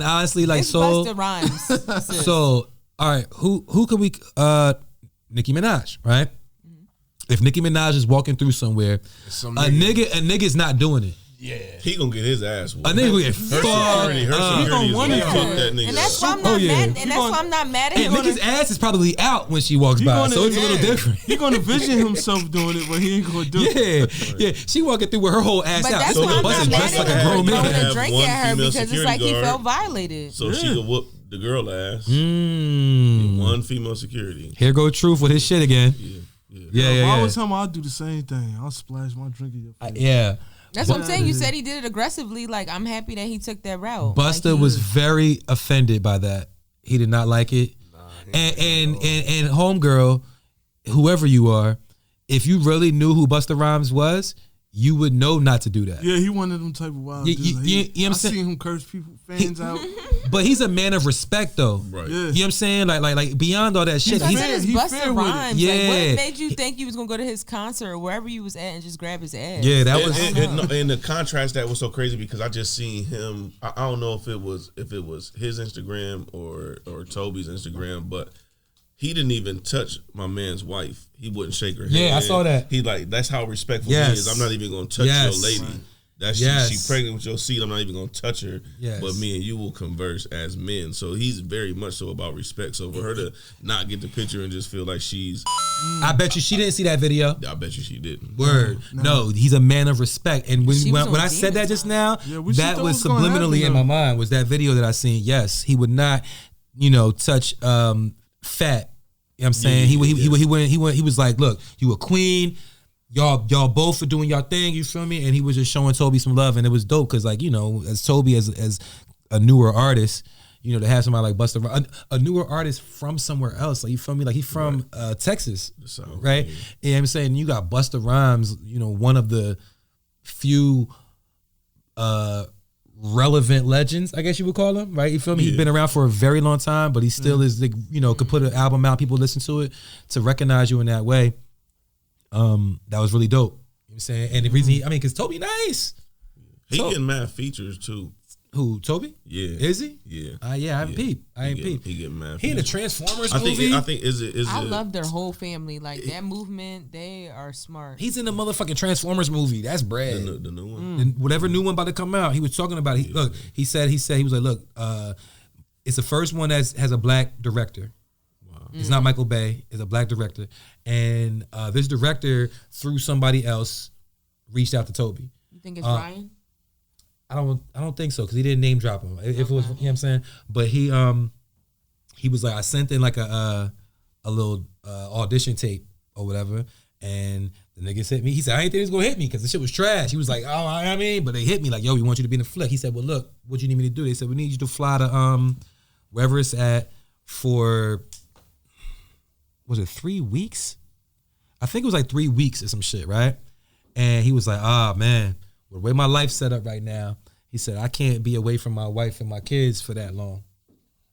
honestly, like it's so. Busta Rhymes. sis. So, all right, who could we? Nicki Minaj, right? If Nicki Minaj is walking through somewhere, Some a nigga's not doing it. He gonna get his ass whooped. A nigga will get Her fucked security up. is gonna want it. fuck that nigga and that's up. why I'm not yeah. mad. And that's why I'm not mad at And him. Nicki's ass is probably out when she walks He by, gonna- so it's a little yeah. different. He gonna vision himself doing it, but he ain't gonna do it. Yeah, she walking through with her whole ass But out. that's This why nigga I'm bust not his mad breast at like him a grown for throwing man. a drink One at her female because it's security like he guard. felt violated. So she could whoop the girl ass. Mm. One female security. Here go Truth with his shit again. Yeah, If I yeah. was him, I'd do the same thing. I'll splash my drink in your face. Yeah. That's what I'm saying. You said he did it aggressively. Like, I'm happy that he took that route. Busta Like, was very offended by that. He did not like it. And homegirl, whoever you are, if you really knew who Busta Rhymes was, you would know not to do that. Yeah, he one of them type of wild dudes. You know what I'm I saying? seen him curse people, fans out. But he's a man of respect, though. Right. Yeah. You know what I'm saying? Like beyond all that shit. Like He's, I said, it's he Busta fair with it. Rhymes. Yeah. Like, what made you think you was gonna go to his concert or wherever you was at and just grab his ass? yeah, that was. And the contrast that was so crazy because I just seen him. I don't know if it was his Instagram or Toby's Instagram, but he didn't even touch my man's wife. He wouldn't shake her hand. Yeah, I saw that. He like that's how respectful Yes. he is. I'm not even gonna touch Yes. your lady. Right. That's Yes. she pregnant with your seed. I'm not even gonna touch her. Yes. But me and you will converse as men. So he's very much so about respect. So for her to not get the picture and just feel like she's, I bet you she didn't see that video. I bet you she didn't. Word. No, he's a man of respect. And She was when on I said that Demon just Time. now, Yeah, we should that thought was it was gonna subliminally happen, in my though. mind was that video that I seen. Yes, he would not, touch fat. You know what I'm saying? He was like, look, you a queen. Y'all both are doing y'all thing, you feel me? And he was just showing Toby some love, and it was dope because, like, as Toby as a newer artist, to have somebody like Busta Rhymes, a newer artist from somewhere else, like, you feel me? Like, he's from Texas, South, right? yeah. You know what I'm saying? You got Busta Rhymes, one of the few relevant legends, I guess you would call him, right? You feel me? He's been around for a very long time, but he still is, like, could put an album out, people listen to it, to recognize you in that way. That was really dope. You know what I'm saying? And the reason because Toby nice. He getting mad features too. Who, Toby? Yeah. Is he? Yeah. I haven't peeped. I ain't peeped. He getting mad. He in the features. Transformers I think. movie. I think is it. I love their whole family. Like that movement, they are smart. He's in the motherfucking Transformers movie. That's bread. the new one. And whatever new one about to come out, he was talking about it. Look, he said he was like, look, it's the first one that has a black director. It's not Michael Bay. It's a black director, and this director through somebody else reached out to Toby. You think it's Ryan? I don't think so because he didn't name drop him. If it was, you know what I'm saying, but he was like, I sent in like a little audition tape or whatever, and the niggas hit me. He said, I ain't think it was gonna hit me because the shit was trash. He was like, but they hit me like, yo, we want you to be in the flick. He said, well, look, what you need me to do? They said, we need you to fly to wherever it's at for. Was it 3 weeks? I think it was like 3 weeks or some shit, right? And he was like, man, with the way my life's set up right now, he said, I can't be away from my wife and my kids for that long.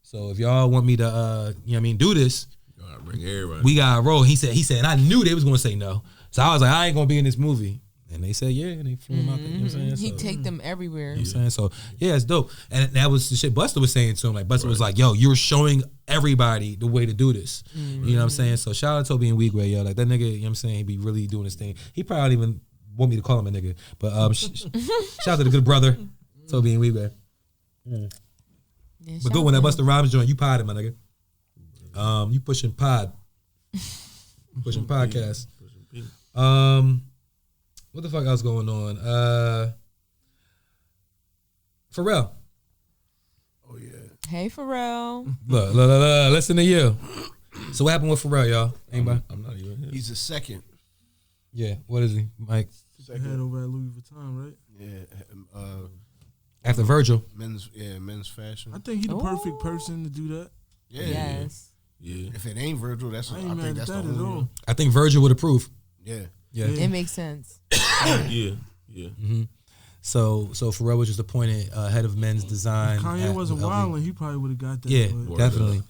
So if y'all want me to, do this, Gotta bring everybody. we gotta roll. He said, and I knew they was gonna say no. So I was like, I ain't gonna be in this movie. And they said, yeah, and they flew him out there. You know what I'm saying? He So, take them everywhere. you know what I'm saying? So yeah, it's dope. And that was the shit Busta was saying to him. Like Busta was like, yo, you're showing everybody the way to do this. You know what I'm saying? So shout out to Toby and Wigway, yo. Like that nigga, you know what I'm saying, he be really doing his thing. He probably don't even want me to call him a nigga. But shout out to the good brother, Toby and Wigway. Yeah, But good one, that Busta Rhymes joint, you podded, my nigga. You pushing pod. Pushing podcast. What the fuck else going on? Pharrell. Oh yeah. Hey, Pharrell. Look, listen to you. So what happened with Pharrell, y'all? Anybody? I'm not even here. He's the second. Yeah. What is he, Mike? Head over at Louis Vuitton, right? Yeah. After Virgil. Men's fashion. I think he's the perfect person to do that. Yeah. Yes. Yeah. If it ain't Virgil, I I ain't think mad that's at the that at only. all. I think Virgil would approve. Yeah. Yeah. Yeah. It makes sense. Yeah. So Pharrell was just appointed head of men's design. Kanye at wasn't LV. wilding, he probably would have got that. Yeah, but- definitely.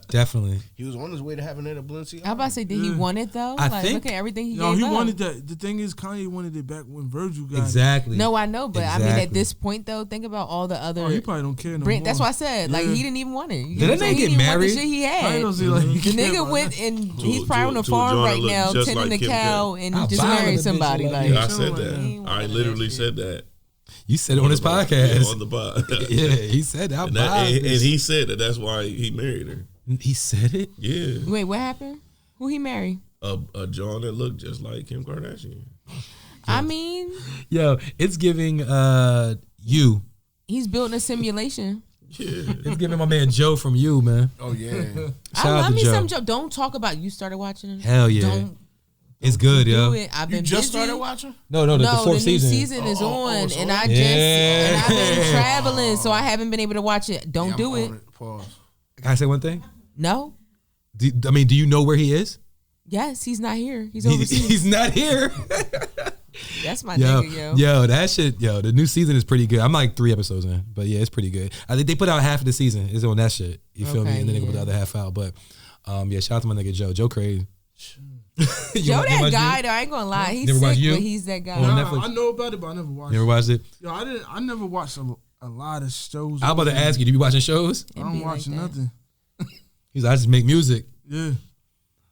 Definitely. He was on his way to having it at Balenciaga. I about to say, did he want it though? I Like, think- look at everything he No, gave he up. wanted that. The thing is, Kanye wanted it back when Virgil got Exactly. No, I know, but I mean, Exactly. at this point though, think about all the other. it. Oh, he probably don't care no brand. more. That's why I said, like, Yeah. he didn't even want it. Did that nigga He get didn't want married? the shit he I had. don't see like he The care nigga about went that. and he's probably on the to a farm joint right that look now, just tending like the Kim cow, K. and I'll he just buy married the bitch somebody. like Like, Yeah, I said He that. ain't I wanting literally that said that. You said it on his podcast. Yeah, on the pod. Yeah, he said that. And, and he said that that's why he married her. He said it? Yeah. Wait, what happened? Who he married? A John that looked just like Kim Kardashian. I mean, Yo, it's giving you. he's building a simulation. Yeah. It's giving my man Joe from you, man. Oh yeah. Shout I out love to me Joe. some Joe. Don't talk about you started watching it. Hell yeah. Don't It's good, do yo. it. I've You been just busy. started watching? No, the No, fourth the new season. season is on, it's and on? I've Yeah. been traveling, so I haven't been able to watch it. Don't Yeah, I'm do it. on it. Pause. Can I say one thing? No. Do you know where he is? Yes, he's not here. He's overseas. He's not here. That's my nigga, yo. Yo, that shit, yo, the new season is pretty good. I'm like 3 episodes in, but yeah, it's pretty good. I think they put out half of the season. It's on that shit. You feel me? And then they put the other half out. But yeah, shout out to my nigga Joe. Joe crazy. Joe, that guy though, I ain't gonna lie. He's Never sick, watched you? but he's that guy. Nah, I know about it, but I never watched Never watched it? Yo, I never watched a lot of shows. I was about to ask you, do you be watching shows? I don't watch nothing. He's like, I just make music. Yeah.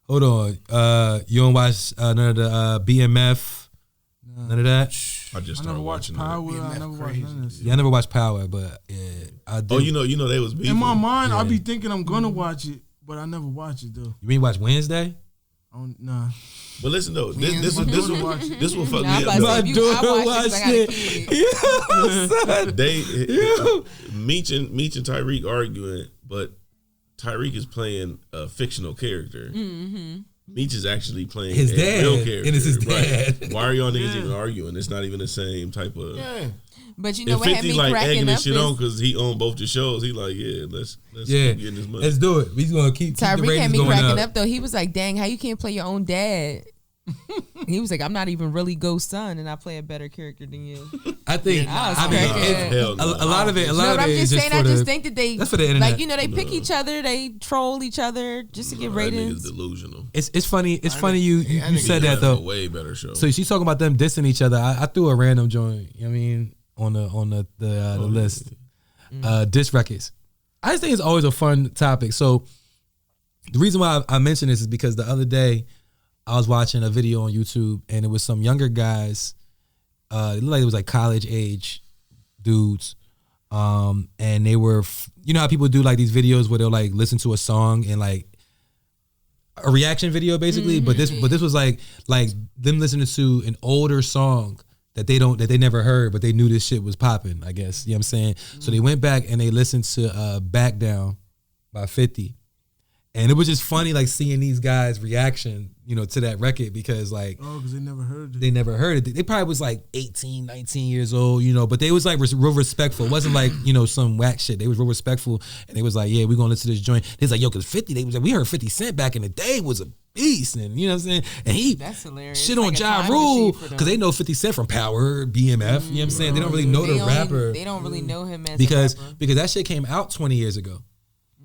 Hold on. You don't watch none of the BMF? None of that? I just never started watched watching Power. that. I never watched none of this. Yeah, I never watched Power, but yeah, I do. Oh, you know they was beefing. In my mind, Yeah. I be thinking I'm gonna watch it, but I never watch it though. You mean watch Wednesday? Nah. But listen though, this will fuck Nah, me I'm up. about to say, though. if you- I watch it 'cause I got a kid. Meech and Tyreek arguing, but Tyreek is playing a fictional character. Mm-hmm. Meech is actually playing His a dad, real character. and it's his right? dad. Why are y'all niggas even arguing? It's not even the same type of. Yeah. But you know And what had 50 me like cracking egging up this shit on is because he owned both the shows. He like, yeah, let's Yeah, keep getting this money. let's do it. We's gonna keep the Tyreek had ratings me going cracking up. up though. He was like, "Dang, how you can't play your own dad?" He was like, "I'm not even really Ghost son, and I play a better character than you." I think. I was I mean, cracking it's- Hell no. a lot of it. A lot No, of but it I'm is just just saying. for I the. just think that they That's for the internet. like they pick each other, they troll each other just to get That nigga's ratings. delusional. It's funny. It's funny you said He that has though. a way better show. So she's talking about them dissing each other. I threw a random joint. I mean, on the list, diss records. I just think it's always a fun topic. So the reason why I mention this is because the other day I was watching a video on YouTube and it was some younger guys. It looked like it was like college age dudes, and they were, you know how people do like these videos where they'll like listen to a song and like a reaction video basically, but this was like them listening to an older song that they never heard, but they knew this shit was popping, I guess. You know what I'm saying? So they went back and they listened to Back Down by 50. And it was just funny like seeing these guys' reaction, you know, to that record because like because they never heard it. they never heard it. They probably was like 18, 19 years old, you know, but they was like real respectful. It wasn't like, you know, some whack shit. They was real respectful and they was like, yeah, we're gonna listen to this joint. They was like, yo, cause 50, they was like, we heard 50 Cent back in the day was a beast, and you know what I'm saying? And he That's hilarious. shit It's on like a Ja time Rule machine for because they them. know 50 Cent from Power, BMF, you know what I'm saying? They don't really know the rapper. They don't really know him as because a rapper. that shit came out 20 years ago.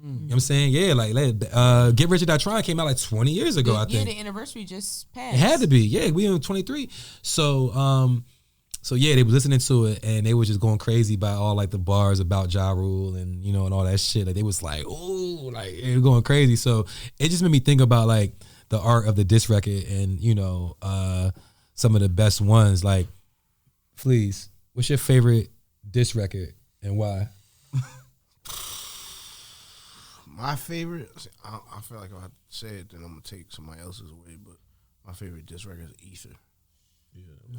You know what I'm saying? Yeah, like Get Rich or Die Trying came out like 20 years ago, I think. Yeah, the anniversary just passed. It had to be. Yeah, we in 23. So yeah, they was listening to it and they was just going crazy by all like the bars about Ja Rule and you know and all that shit. Like they was like, ooh, like they were going crazy. So it just made me think about like the art of the diss record and you know some of the best ones. Like, Fleas, what's your favorite diss record and why? My favorite, I feel like if I say it, then I'm gonna take somebody else's away. But my favorite diss record is Ether.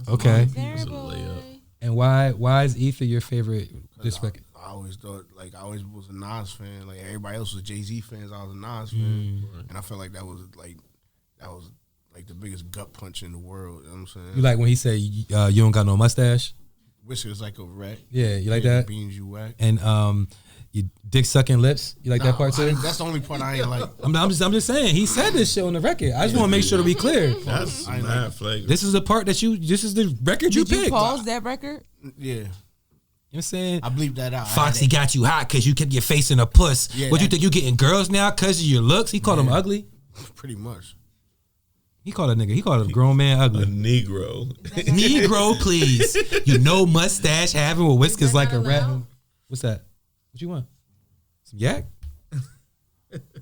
Okay. That's a layup. And why is Ether your favorite diss record? I always thought, like, I always was a Nas fan. Like everybody else was Jay-Z fans, I was a Nas fan, and I felt like that was the biggest gut punch in the world. You know what I'm saying? You like when he said you don't got no mustache? Whiskers like a rat. Yeah, you like Yeah, that? Beans you whack. And you dick sucking lips. You like that part too? That's the only part I ain't like. I'm just saying. He said this shit on the record. I just want to make sure to be clear. That's mad flagrant. This is the part that this is the record you Did you picked. pause that record? Yeah, You know what I'm saying? I bleeped that out. Foxy got you hot because you kept your face in a puss. Yeah, What you that- think you getting girls now because of your looks? He called him ugly. pretty much. He called a nigga. He called a grown man A ugly. Negro. Negro, please. You know mustache having with whiskers that like a not rat. allowed? What's that? What you want? Some yak?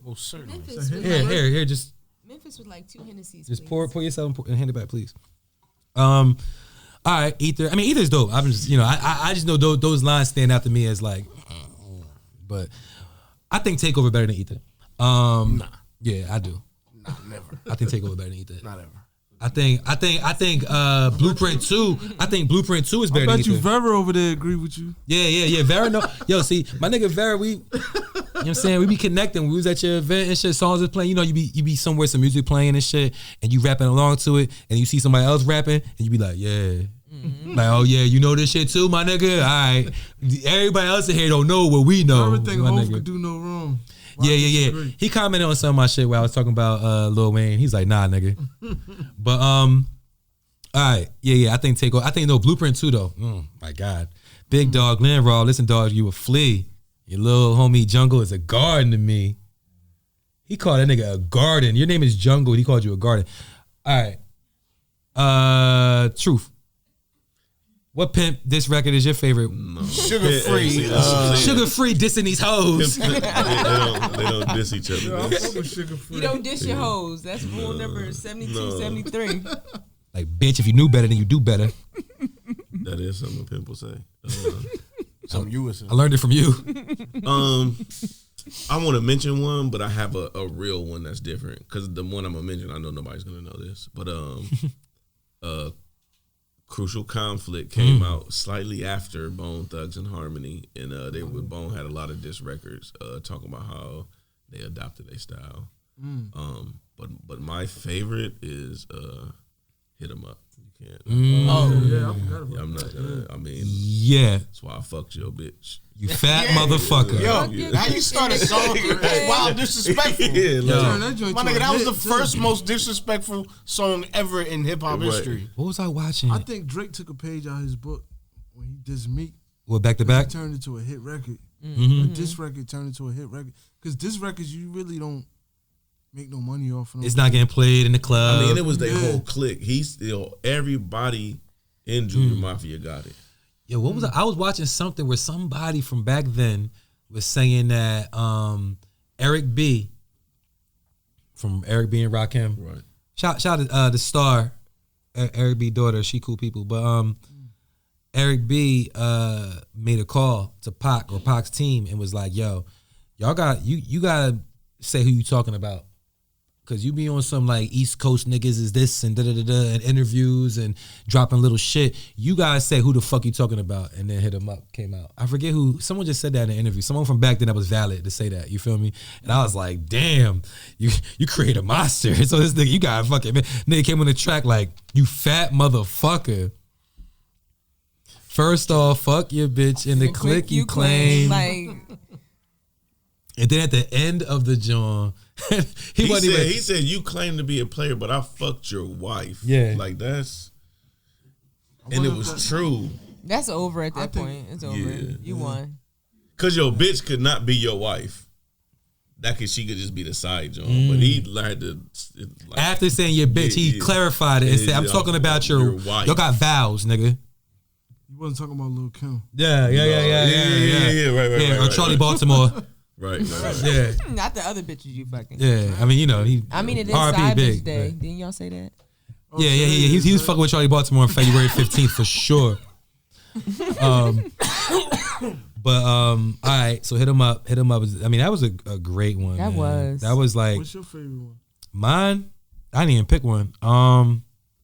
Most certainly. Here. Just Memphis with like 2 Hennessy's. Just please. pour yourself and hand it back, please. All right, Ether. I mean, Ether's dope. I'm just, I just know those lines stand out to me as like, but I think Takeover better than Ether. Nah, Yeah, I do. nah, never. I think Takeover better than Ether. Not ever. I think Blueprint 2. I think Blueprint 2 is I better than bet you Ether. Vera over there agree with you. Yeah. Vera, no. Yo, see, my nigga Vera, you know what I'm saying? We be connecting. We was at your event and shit, songs was playing. You know, you be somewhere, some music playing and shit, and you rapping along to it, and you see somebody else rapping, and you be like, yeah. Like, oh yeah, you know this shit too, my nigga? All right. Everybody else in here don't know what we know. I would think my Hov nigga. could do no wrong. Why I Yeah. disagree? He commented on some of my shit where I was talking about Lil Wayne. He's like, nah, nigga. But all All right, yeah. I think Takeover. I think no Blueprint too though. My God, Big Dog, Lynn Raw. Listen, dog, you a flea. Your little homie Jungle is a garden to me. He called that nigga a garden. Your name is Jungle. He called you a garden. All right. Truth. What pimp this record is your favorite? No. Sugar free. Sugar free dissing these hoes. they don't diss each other. Yo, Man. I'm fucking sugar free. You don't dish your hoes. That's rule number 72, 73. Like, bitch, if you knew better, then you do better. That is something a pimp will say. Something you would say. I learned it from you. I want to mention one, but I have a real one that's different. Because the one I'm going to mention, I know nobody's going to know this. But Crucial Conflict came out slightly after Bone Thugs and Harmony. And Bone had a lot of diss records talking about how they adopted their style. But my favorite is Hit 'Em Up. You can't. Yeah, I forgot about I'm not gonna. I mean, Yeah. that's why I fucked your bitch. You fat motherfucker. Yo, how you start a song wild disrespectful? Yeah, like, Turn that joint My to a nigga, that was hit, the too. first most disrespectful song ever in hip hop Right. history. What was I watching? I think Drake took a page out of his book when he dissed Meek. What, back to It back? turned into a hit record. Mm-hmm. But this record turned into a hit record. Because this records, you really don't make no money off of them. It's not getting played in the club. I mean, it was their Yeah. whole clique. He still everybody in Junior Mafia got it. Yo, what was I was watching something where somebody from back then was saying that Eric B from Eric B and Rakim. Right. Shout out the star, Eric B daughter. She cool people, but Eric B made a call to Pac or Pac's team and was like, "Yo, y'all got you gotta say who you talking about." Cause you be on some like East Coast niggas is this and and interviews and dropping little shit. You gotta say who the fuck you talking about, and then Hit 'Em Up came out. I forget who. Someone just said that in an interview. Someone from back then that was valid to say that. You feel me? And I was like, damn, you create a monster. So this nigga, you got fucking man. Nigga came on the track like, you fat motherfucker. First off, fuck your bitch in the clique you claim. Like, And then at the end of the joint, he wasn't even. He said, you claim to be a player, but I fucked your wife. Yeah. Like that's, and it was true. that's over at that I think- point. It's over. Yeah. You won. Cause your bitch could not be your wife. She could just be the side joint. But he had to like, After saying your bitch, he clarified it and said, I'm talking about your wife. y'all got vows, nigga. You wasn't talking about Lil' Kim. Yeah, right, or Charlie Baltimore. Right. Yeah, Not the other bitches you fucking. yeah. I mean, you know, he. I mean, it is R.I.P. Side Big, Bitch Day. but- Didn't y'all say that? Yeah. He was fucking with Charlie Baltimore on February 15th for sure. But all right, so Hit 'Em Up. Hit 'Em Up. I mean, that was a great one. That man. was. That was like What's your favorite one? mine. I didn't even pick one.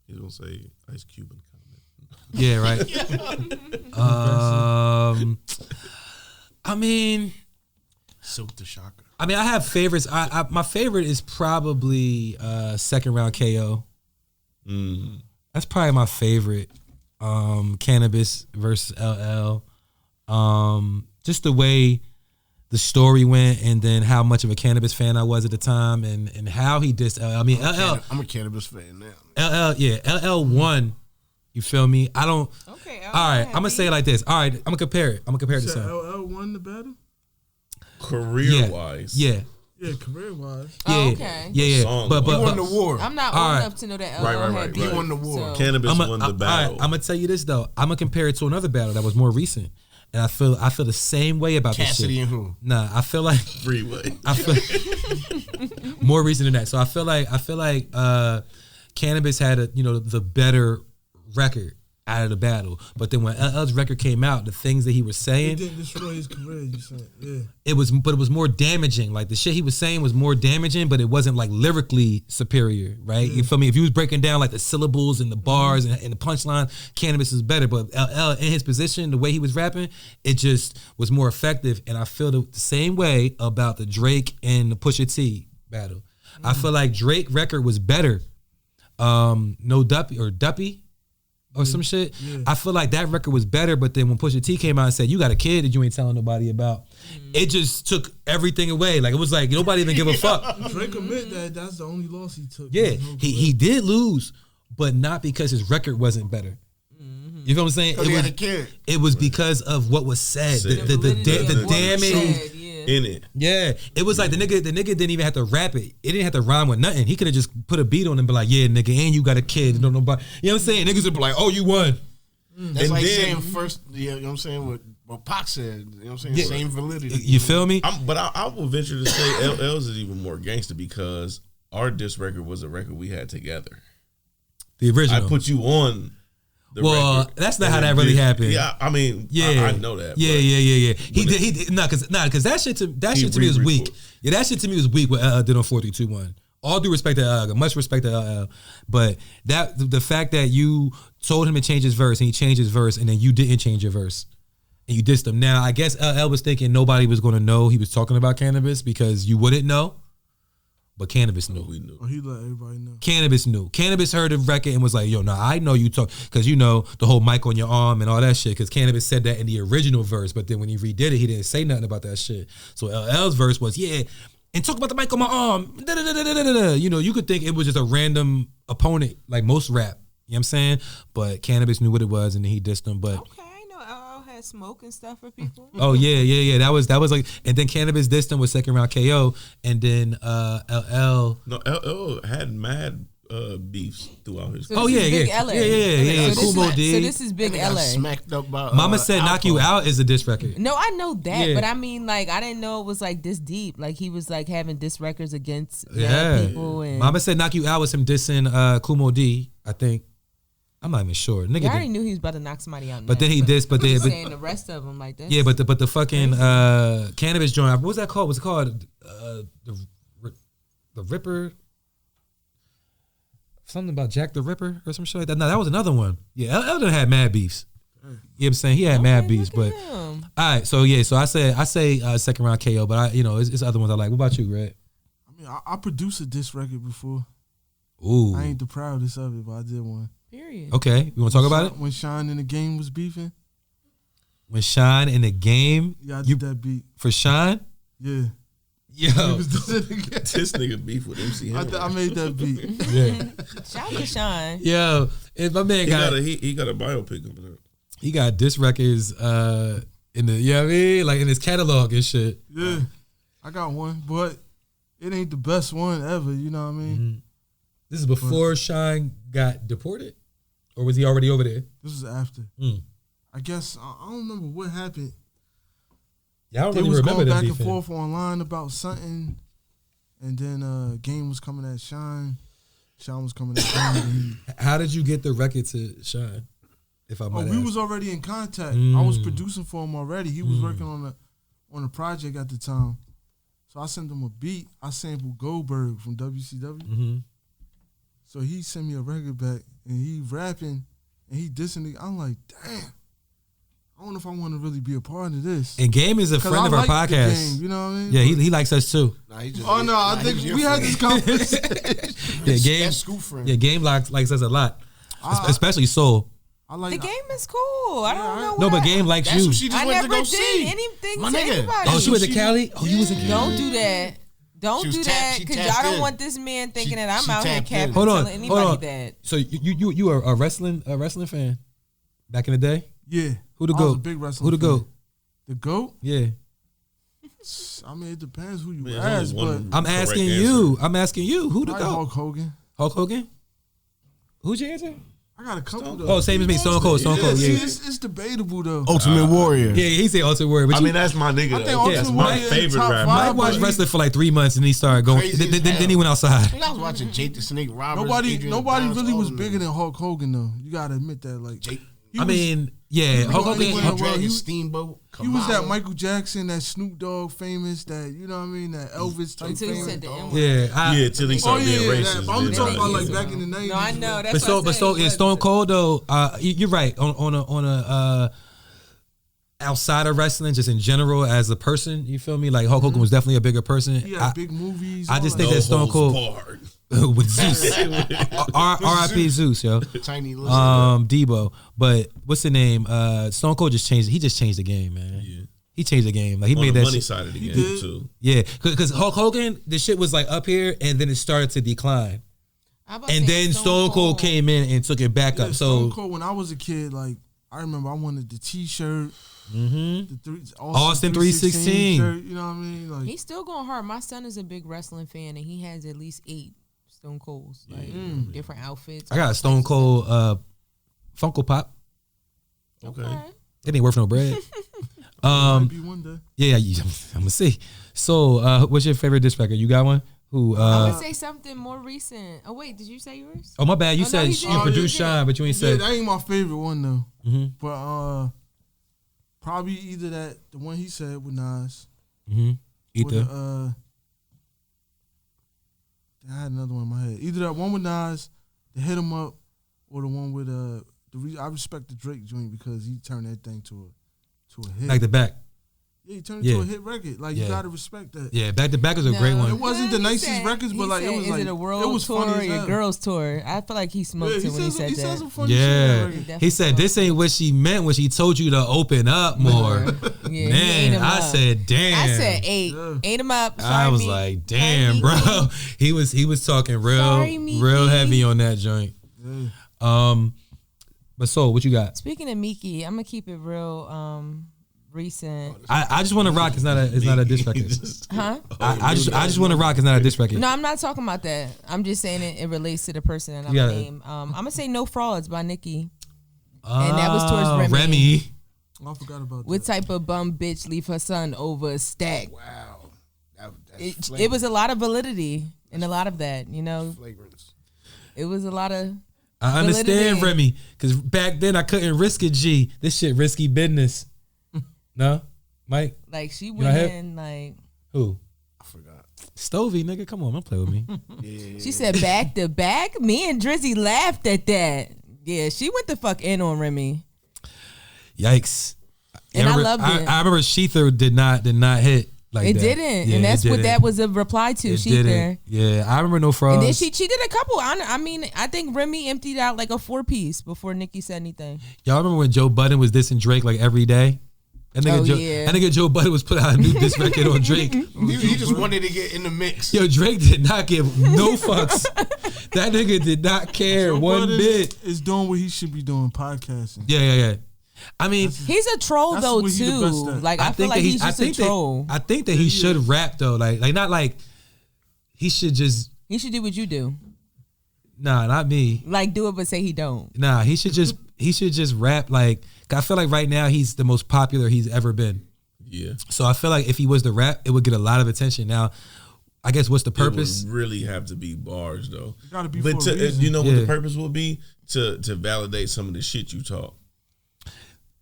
He's gonna say Ice Cube and comment. Yeah, right. I mean. Silk the Shocker. I mean, I have favorites. My favorite is probably Second Round KO. That's probably my favorite. Cannabis versus LL. Just the way the story went, and then how much of a Cannabis fan I was at the time, and how he dissed LL. I mean, LL. I'm a Cannabis fan now. LL won. You feel me? I don't. Okay. All right, I'm gonna say it like this. All right, I'm gonna compare it. to Said something. LL won the battle? Career wise. Yeah. Yeah, career wise. Yeah, Oh, okay. yeah. Song But He won the war. I'm not All old right. enough to know that LL Right. had beef. He won the war. Cannabis won the all right, battle. I'm gonna tell you this though. I'm gonna compare it to another battle that was more recent, and I feel the same way about Cassidy this shit. and who? Nah, I feel like Freeway. I feel more recent than that. So I feel like Cannabis had the better record out of the battle. But then when LL's record came out, the things that he was He saying, didn't destroy his career, you said. Yeah. it was more damaging. Like the shit he was saying was more damaging, but it wasn't like lyrically superior, right? You feel me? If he was breaking down like the syllables and the bars and the punchline, Cannabis is better. But LL in his position, the way he was rapping, it just was more effective. And I feel the same way about the Drake and the Pusha T battle. I feel like Drake record was better. No Duppy or some shit. Yeah. I feel like that record was better, but then when Pusha T came out and said, you got a kid that you ain't telling nobody about, it just took everything away. Like, it was like, nobody even give a fuck. Drake admit that that's the only loss he took. Yeah, he did lose, but not because his record wasn't better. You know what I'm saying? He had a kid. It was because of what was said, the damage in it. Yeah, it was like the nigga didn't even have to rap it. It didn't have to rhyme with nothing. He could have just put a beat on and be like, yeah, nigga, and you got a kid. Don't nobody. You know what I'm saying? Niggas would be like, oh, you won. That's and like then, saying first. You know what I'm saying? What Pac said. You know what I'm saying? Yeah. Same validity. You feel me? But I will venture to say LL's is even more gangster because our diss record was a record we had together. The original. I put you on. Well, that's not how that really happened. Yeah, I mean, I know that. Yeah. He did because that shit to me was weak. Yeah, that shit to me was weak. What LL did on 432-1. All due respect to LL, much respect to LL, but the fact that you told him to change his verse and he changed his verse and then you didn't change your verse and you dissed him. Now I guess LL was thinking nobody was going to know he was talking about cannabis because you wouldn't know. But Cannabis knew. We knew. Oh, he let everybody know. Cannabis knew. Cannabis heard the record and was like, yo, nah, I know you talk. Because, you know, the whole mic on your arm and all that shit. Because Cannabis said that in the original verse. But then when he redid it, he didn't say nothing about that shit. So LL's verse was, yeah, and talk about the mic on my arm. Da-da-da-da-da-da-da. You know, you could think it was just a random opponent, like most rap. You know what I'm saying? But Cannabis knew what it was and then he dissed him. But okay, I know LL had smoke and stuff for people. Oh yeah. That was like, and then Cannabis dissed him with second round KO, and then LL. No, LL had mad beefs throughout his. So yeah. So this is Big LA. Smacked up by, Mama said "Knock You Out" is a diss record. No, I know that, but I mean, like, I didn't know it was like this deep. Like he was like having diss records against people. And Mama said "Knock You Out" was him dissing Kumo D. I think. I'm not even sure. Nigga, I already knew he was about to knock somebody out. But then he dissed. But then saying the rest of them like that. Yeah, but the fucking Cannabis joint. What was that called? What's it called? The Ripper. Something about Jack the Ripper or some shit like that. No, that was another one. Yeah, Elden had mad beefs. You know what I'm saying? He had mad beefs. But all right, so I say second round KO, but it's other ones I like. What about you, Red? I mean, I produced a diss record before. Ooh. I ain't the proudest of it, but I did one. Period. Okay, you want to talk about it? When Shine in the Game was beefing. When Shine in the Game? Yeah, I did that beat. For Shine? Yeah. Yo. This nigga beef with MC Hammer. I made that beat. Yeah. Shout out to Shine. Yo, if my man he got a biopic of that. He got diss records in the, you know what I mean? Like in his catalog and shit. Yeah. I got one, but it ain't the best one ever, you know what I mean? Mm-hmm. This is before Shine got deported? Or was he already over there? This was after. I guess, I don't remember what happened. Yeah, I don't they really was remember going that back beefing. and forth online about something, and then Game was coming at Shine. Shine was coming at Game. How did you get the record to Shine? If I might ask. We was already in contact. I was producing for him already. He was working on a project at the time. So I sent him a beat. I sampled Goldberg from WCW. Mm-hmm. So he sent me a record back, and he rapping, and he dissing it. I'm like, damn. I don't know if I want to really be a part of this. And Game is a friend of our podcast. Game, you know what I mean? Yeah, he likes us too. I think we had this conversation. Yeah, Game. That's school friend. Yeah, Game likes us a lot, especially Soul. The Game is cool. I don't know. No, but Game likes you. She just I went never to go did see. anything My to nigga. anybody. Oh, she was in Cali? Oh, you was in Cali? Don't do that. Don't do that she because tapped y'all don't in. want this man thinking that I'm she out here tapped in. capping Hold on, telling hold anybody on. that. So you are a wrestling fan back in the day? Yeah. Who the I was GOAT? a big wrestling Who the fan. GOAT? The GOAT? Yeah. I mean, it depends who you Man, ask, there's only but one I'm correct asking answer. you. I'm asking you. Who the probably GOAT? Hulk Hogan. Hulk Hogan? Who's your answer? I got a couple though. Oh, same as me. Stone Cold. Stone Cold. See, Yeah. it's debatable though. Ultimate Warrior. Yeah, he said Ultimate Warrior. But I mean, that's my nigga. I think though. That's Ultimate my Warrior in favorite top rapper. five. I watched wrestling for like 3 months and he started going. Crazy as Then hell. he went outside. I was watching Jake the Snake Roberts. Nobody Adrian really was Adonis, bigger than Hulk Hogan though. You gotta admit that. Like Jake. he I was- mean, yeah, Hulk Anyway, Hogan. Dragon Steamboat. he was that Kamala. Michael Jackson, that Snoop Dogg famous, that you know what I mean, that Elvis type Until he famous. said the N word. Yeah, Till he Oh started being yeah, racist. that, I'm then talking about like, like back in the 90s. No, I know. That's But so, what but I so said. in Stone Cold though, you're right on a outside of wrestling, just in general as a person. You feel me? Like Hulk Hogan was definitely a bigger person. He had big movies. I all just that. think that Stone Cold Barred. with Zeus, R.I.P. Zeus, yo. Tiny little. Debo, but what's the name? Stone Cold just changed. He just changed the game, man. Yeah. He changed the game. Like he On made the that money shit. side of the game did. too. Yeah, because Hulk Hogan, the shit was like up here, and then it started to decline. And then Stone Cold came in and took it back up. So Stone Cold, when I was a kid, like I remember I wanted the T-shirt, the Austin 316 shirt. You know what I mean? Like he's still going hard. My son is a big wrestling fan, and he has at least 8 Stone Colds, like different outfits. I got a Stone Cold Funko Pop. Okay. It ain't worth no bread. might be one day. Yeah, I'm gonna see. So, what's your favorite diss record? You got one? Who? I'm gonna say something more recent. Oh wait, did you say yours? Oh my bad. You no, said he she did. produced Shine, but you ain't Yeah, said. that ain't my favorite one though. Mm-hmm. But probably either the one he said with Nas. Mm-hmm. Or the, I had another one in my head. Either that one with Nas, the Hit 'Em Up, or the one with I respect the Drake joint because he turned that thing to a hit. Back to back. Yeah, he turned it to a hit record. Like you gotta respect that. Yeah, back to back was a great one. It wasn't the nicest records, but like it was like it a world it was tour funny or as your hell. girls tour? I feel like he smoked it when he said He said that. some funny shit on that Yeah, record. he said this ain't what she meant when she told you to open up more. Yeah, he ate Man, 'em I up. said, damn. I said 8. Yeah. Ate him up. I Sorry, was Meek. like, Sorry, damn, Meek. bro. He was talking Sorry, Meeky. real heavy on that joint. Yeah. But so what you got? Speaking of Miki, I'm gonna keep it real recent. I just want to rock. It's not a diss record. Huh? I just want to rock. It's not a diss record. No, I'm not talking about that. I'm just saying it relates to the person that I'm Yeah. gonna name. I'm gonna say No Frauds by Nicki. And that was towards Remy. Remy. I forgot about What that. type of bum bitch leave her son over a stack? Wow. It was a lot of validity in a lot of that, you know. Flagrance. It was a lot of I understand validity. Remy because back then I couldn't risk it. G, this shit risky business. No, Mike. like she know went him? in like Who? I forgot. Stovey, nigga. Come on, don't play with me. Yeah. she said back to back. Me and Drizzy laughed at that. Yeah, she went the fuck in on Remy. Yikes. And I loved it. I remember Sheether did not hit like It that. didn't, Yeah, and that's it what didn't. that was a reply to. It She didn't. there. Yeah, I remember No Frauds. And then she did a couple. I mean, I think Remy emptied out like a 4-piece before Nicki said anything. Y'all remember when Joe Budden was dissing Drake like every day? That nigga Joe Budden was putting out a new diss record on Drake. He just wanted to get in the mix. Yo, Drake did not give no fucks. That nigga did not care Joe one Budden bit. is doing what he should be doing, podcasting. Yeah. I mean, He's a troll That's though what he the best too. at. Like I feel like he's just a troll. I think that he should rap though. Like not like he should just He should do what you do. not me. Like do it, but say he don't. Nah, he should just rap. Like I feel like right now he's the most popular he's ever been. Yeah. So I feel like if he was to rap, it would get a lot of attention. Now, I guess what's the purpose? It would really have to be bars though. Gotta be But for a reason. you know what Yeah. the purpose will be? To validate some of the shit you talk.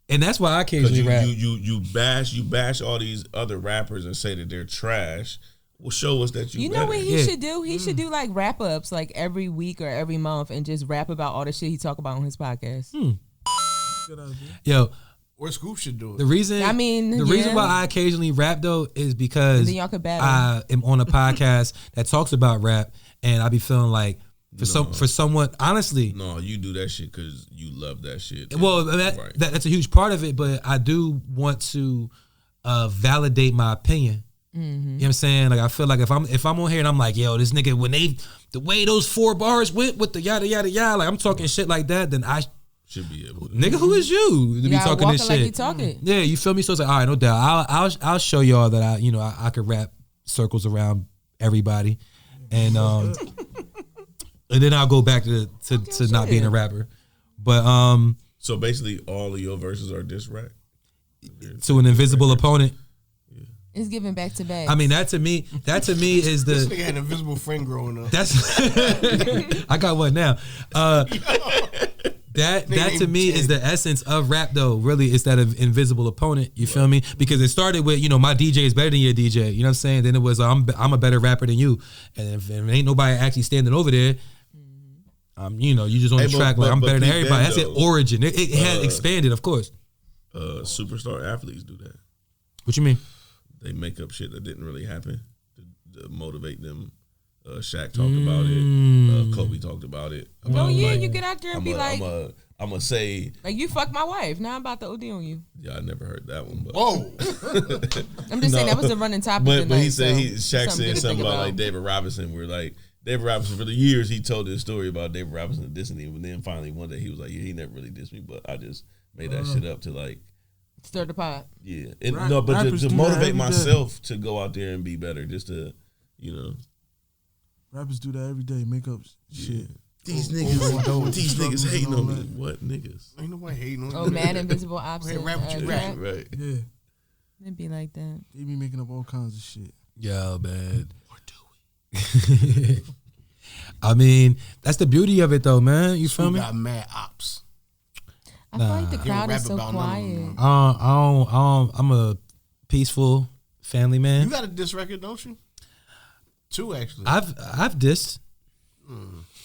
And that's why I Because occasionally rap. you bash all these other rappers and say that they're trash. Well, show us that You know better. what he Yeah. should do? He should do like wrap ups like every week or every month and just rap about all the shit he talk about on his podcast. Good idea. Yo, Or Scoop should do it. the reason I mean, the yeah. reason why I occasionally rap though is because And then y'all could battle. I am on a podcast that talks about rap, and I be feeling like for someone honestly. No, you do that shit because you love that shit. Well, Right. that's a huge part of it, but I do want to validate my opinion. You know what I'm saying? Like I feel like if I'm on here and I'm like, yo, this nigga when the way those 4 bars went with the yada yada yada, like I'm talking shit like that, then I should be able to. nigga, who is you to be gotta talking walk this it like shit? you talk it. Yeah, you feel me? So it's like, all right, no doubt. I'll show y'all that I could rap circles around everybody, and and then I'll go back to not being a rapper. But So basically, all of your verses are diss rap. to an invisible opponent. It's giving back to back. I mean, that to me is This the nigga had an invisible friend growing up. that's I got one now. That to me is the essence of rap though. Really, it's that invisible opponent. You feel me? Because it started with my DJ is better than your DJ. You know what I'm saying? Then it was I'm a better rapper than you, and if ain't nobody actually standing over there. You just on the track like I'm better than everybody. That's the origin. It has expanded, of course. Superstar athletes do that. What you mean? They make up shit that didn't really happen to motivate them. Shaq talked about it. Kobe talked about it. oh yeah, you get out there and be like, I'm gonna say, like you fucked my wife. Now I'm about to OD on you. yeah, I never heard that one. But Whoa. I'm just saying that was a running topic. But tonight, he said so Shaq something good said to something think about like David Robinson, where like David Robinson, for the years, he told this story about David Robinson dissing him, and then finally one day he was like, "Yeah, he never really dissed me, but I just made that shit up to like stir the pot." Yeah, and to motivate myself to go out there and be better, just to, Rappers do that every day, make up shit. These niggas hating on me. What niggas? Ain't nobody hating on you. Oh, mad invisible option. Rap what you Right. Yeah, It'd be like that. they be making up all kinds of shit. Yo, man. Or do we? I mean, that's the beauty of it, though, man. You feel me? Got mad ops. I feel like the He don't crowd rap is so about none of them. quiet. I'm a peaceful family man. You got a diss record, don't you? 2 actually. I've dissed.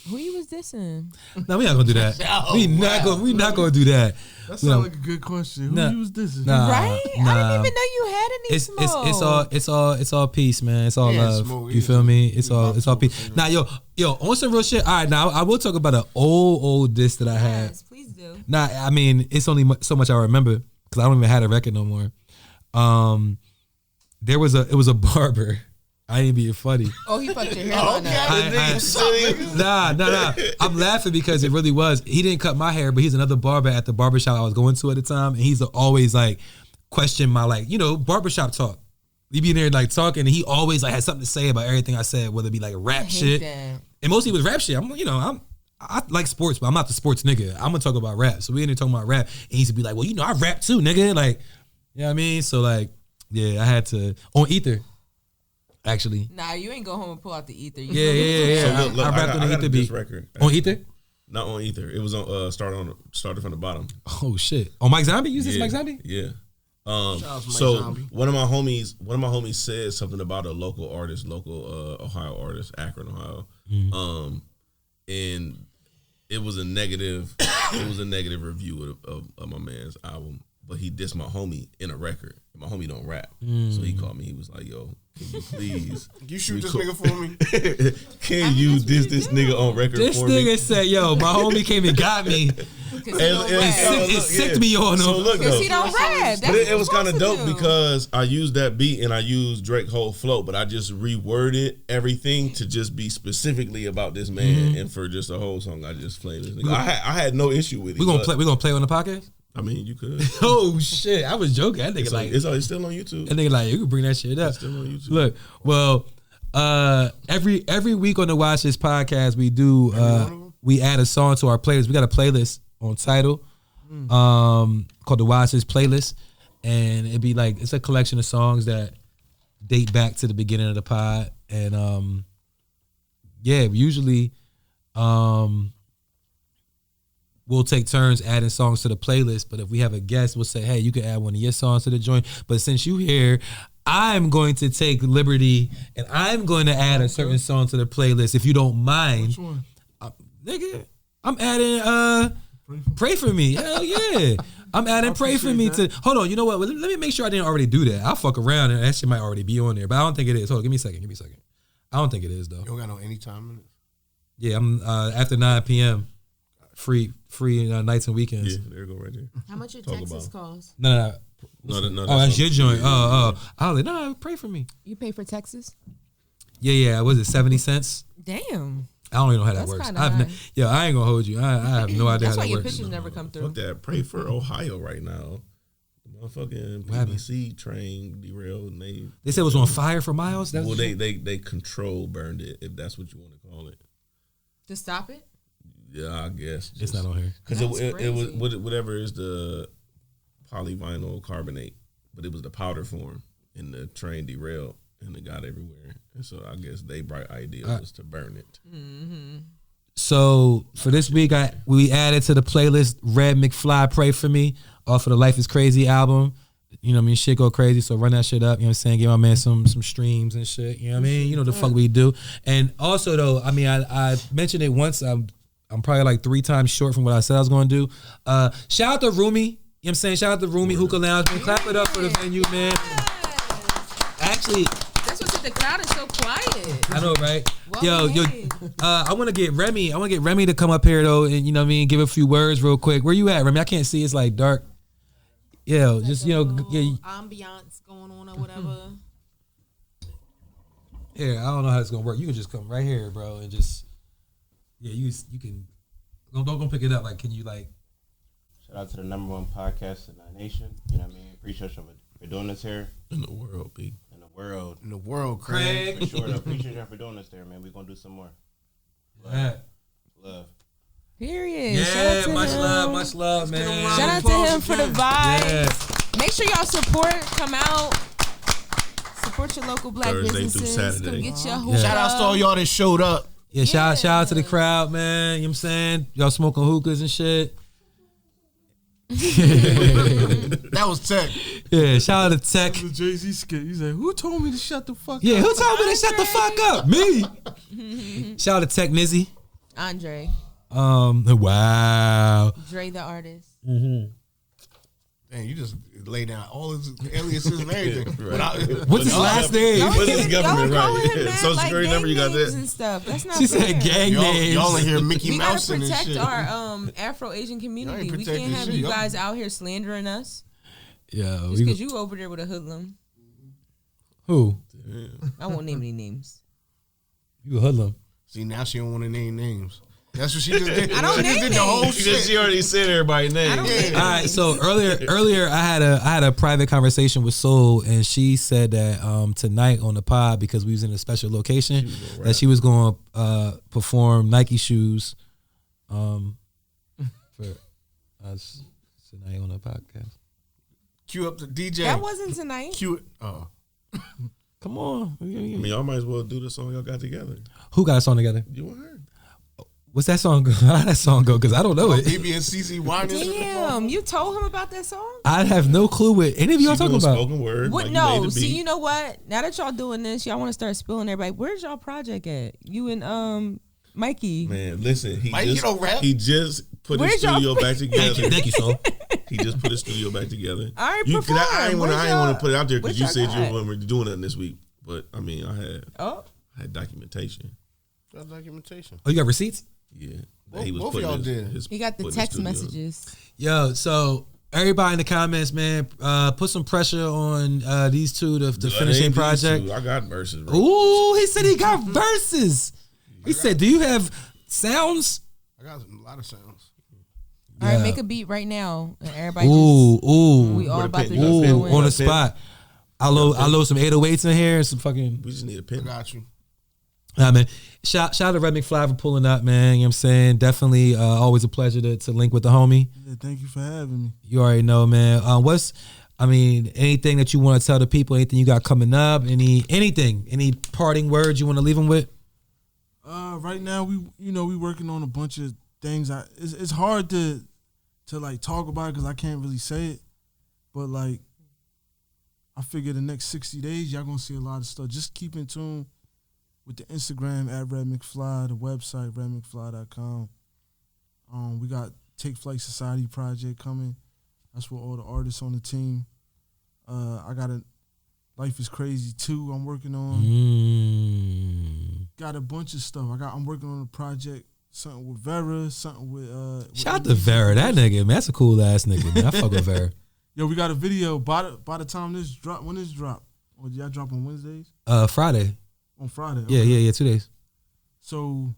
Who you was dissing? No, we not gonna do that. we not gonna do that. That sounds like a good question. Who used this? Right? I didn't even know you had any smoke. It's all peace, man. It's all love. Smoke. You feel me? It's all peace. Now, yo, on some real shit. All right, now I will talk about an old diss that I had. Yes, please do. Nah, I mean, it's only so much I remember because I don't even have a record no more. It was a barber. I ain't being funny. Oh, he fucked your hair on Nah. I'm laughing because it really was. He didn't cut my hair, but he's another barber at the barbershop I was going to at the time. And he's always like question my barbershop talk. We be in there like talking, and he always like had something to say about everything I said, whether it be like rap shit. That. And mostly it was rap shit. I like sports, but I'm not the sports nigga. I'm gonna talk about rap. So we in there talking about rap. And he used to be like, well, I rap too, nigga. Like, you know what I mean? So like, yeah, I had to on Ether. Actually, nah, you ain't go home and pull out the Ether. Yeah. So look, I rapped on the Ether beat. Record On Ether? Not on Ether. It was on started from the bottom. Oh shit! On Mike Zombie? Use this Mike Zombie? Yeah. So Zombie. one of my homies said something about a local Ohio artist, Akron, Ohio. Mm-hmm. And it was a negative review of my man's album, but he dissed my homie in a record. My homie don't rap, so he called me. He was like, "Yo, can you please? You shoot this nigga for me? Can you diss this nigga on record this for me?" This nigga said, "Yo, my homie came and got me. It sicked me on him." So look, because he don't rap. But it was kind of dope because I used that beat and I used Drake whole flow, but I just reworded everything to just be specifically about this man, and for just a whole song, I just played this nigga. I had no issue with it. We gonna play on the podcast. I mean, you could. Oh shit! I was joking. That nigga it's still on YouTube. That nigga like, you can bring that shit up. It's still on YouTube. Look, well, every week on the Watch This podcast, we do we add a song to our playlist. We got a playlist on Tidal, called the Watch This playlist, and it'd be like it's a collection of songs that date back to the beginning of the pod, and usually we'll take turns adding songs to the playlist, but if we have a guest, we'll say, hey, you can add one of your songs to the joint. But since you here, I'm going to take liberty and I'm going to add a certain song to the playlist, if you don't mind. Which one? Nigga, I'm adding Pray For Me. Hell yeah. I'm adding Pray For Me to... Hold on, you know what? Let me make sure I didn't already do that. I'll fuck around and that shit might already be on there, but I don't think it is. Hold on, give me a second. I don't think it is, though. You don't got no anytime minutes? Yeah, I'm after 9 p.m. Free nights and weekends. Yeah, there you go right there. How much your taxes cost? No. No, that's your joint. I was like, no, pray for me. You pay for Texas? Yeah. Was it 70 cents? Damn. I don't even know how that That's works. kinda high. I ain't gonna hold you. I have no idea That's how why that your works. pictures never come through. Fuck that. Pray for Ohio right now. The motherfucking PBC train derailed and they said it was on fire for miles. Well, they control burned it, if that's what you want to call it. To stop it? Yeah, I guess it's not on here because it was whatever is the polyvinyl carbonate, but it was the powder form, and the train derailed and it got everywhere. And so I guess they bright idea was to burn it. Mm-hmm. So for this week, we added to the playlist Red McFly Pray For Me off of the Life Is Crazy album. You know what I mean? Shit go crazy, so run that shit up. You know what I'm saying? Give my man some streams and shit. You know what I mean? You know the fuck we do. And also though, I mean, I mentioned it once. I'm probably like 3 times short from what I said I was going to do. Shout out to Rumi. You know what I'm saying? Shout out to Rumi Hookah Lounge. Man, clap it up for the venue, man. Actually, that's what the crowd is so quiet. I know, right? Well, Yo, I want to get Remy. I want to get Remy to come up here though, and you know what I mean, give a few words real quick. Where you at, Remy? I can't see. It's like dark. Yeah, like just ambiance going on or whatever. Here, I don't know how it's gonna work. You can just come right here, bro, and just you can don't pick it up. Like, can you like? Shout out to the #1 podcast in our nation. You know what I mean? Appreciate y'all for doing this here. In the world, B. In the world. In the world, Craig. For sure. Appreciate y'all for doing this there, man. We're gonna do some more. Yeah. Love. Period. Yeah, much love, man. Shout out to him for the vibe. Yeah. Make sure y'all support. Come out. Support your local black Thursday businesses. through Saturday. Come get your hookah. Shout out to all y'all that showed up. Yeah, shout out to the crowd, man. You know what I'm saying? Y'all smoking hookahs and shit. That was Tech. Yeah, shout out to Tech. The Jay-Z skit. He said, "Who told me to shut the fuck up?" Yeah, who told me to shut the fuck up? Me. Shout out to Tech Nizzy. Andre. Wow. Dre the artist. Man, you just laid down all his aliases and everything. Right. What's his last name? What's his government, Y'all right? calling him mad, Social like, security number, you got names that? and stuff. That's not She fair. said gang names. Y'all in here Mickey We Mouse gotta and protect shit. our Afro-Asian community. We protecting can't have shit. you Y'all- guys out here slandering us. Yeah. Just because you over there with a hoodlum. Who? I won't name any names. You a hoodlum. See, now she don't want to name names. That's what she just did. I don't she just name did the whole names. shit. She already said everybody's name. I don't name All right, so earlier I had a private conversation with Soul, and she said that tonight on the pod, because we was in a special location, that she was going to perform Nike shoes for us tonight on the podcast. Cue up the DJ. That wasn't tonight. Cue it. Oh. Come on. I mean, y'all might as well do the song y'all got together. Who got a song together? You and her. What's that song? How did that song go? Because I don't know it. BB and CC Winans. Damn, you told him about that song? I have no clue what any of y'all She talking doing about. spoken word. What? like No, you made the see, beat. you know what? Now that y'all doing this, y'all want to start spilling everybody. Where's y'all project at? You and Mikey. Man, listen, Mike, you don't rap? he just put Where's his studio y'all- back together. Thank you, Soul. He just put his studio back together. All right, You- 'cause I ain't want Where's to y'all- put it out there because what you y'all said got? you weren't doing nothing this week. But I mean, I had documentation. Got documentation. Oh, you got receipts? Yeah, Both- he was both putting y'all his- did. his- He got the putting his text studio. messages. Yo, so everybody in the comments, man, put some pressure on these two to It finish ain't their these project. two. I got verses. Bro. Ooh, he said he got verses. He said, "Do you have sounds?" I got a lot of sounds. All right, Yeah. make a beat right now. And everybody Ooh, just, ooh, we all Where the about pen- to you got just pen? go in. on the got pen? spot. I load some 808s in here and some fucking. We just need a I pen. got you. Nah, man. Shout out to Red McFly for pulling up, man. You know what I'm saying? Definitely always a pleasure to link with the homie. Yeah, thank you for having me. You already know, man. Anything that you want to tell the people, anything you got coming up, any parting words you want to leave them with? Right now we working on a bunch of things. It's hard to like talk about it because I can't really say it, but like I figure the next 60 days y'all gonna see a lot of stuff. Just keep in tune with the Instagram at Red McFly, the website redmcfly.com. We got Take Flight Society project coming. That's with all the artists on the team. I got a Life is Crazy 2 I'm working on. Got a bunch of stuff. I'm working on a project, something with Vera, something with Shout out to Vera, that nigga, man. That's a cool ass nigga, man. I fuck with Vera. Yo, we got a video by the time this drop. When this drop? Or y'all drop on Wednesdays? Friday. On Friday. Yeah, 2 days. So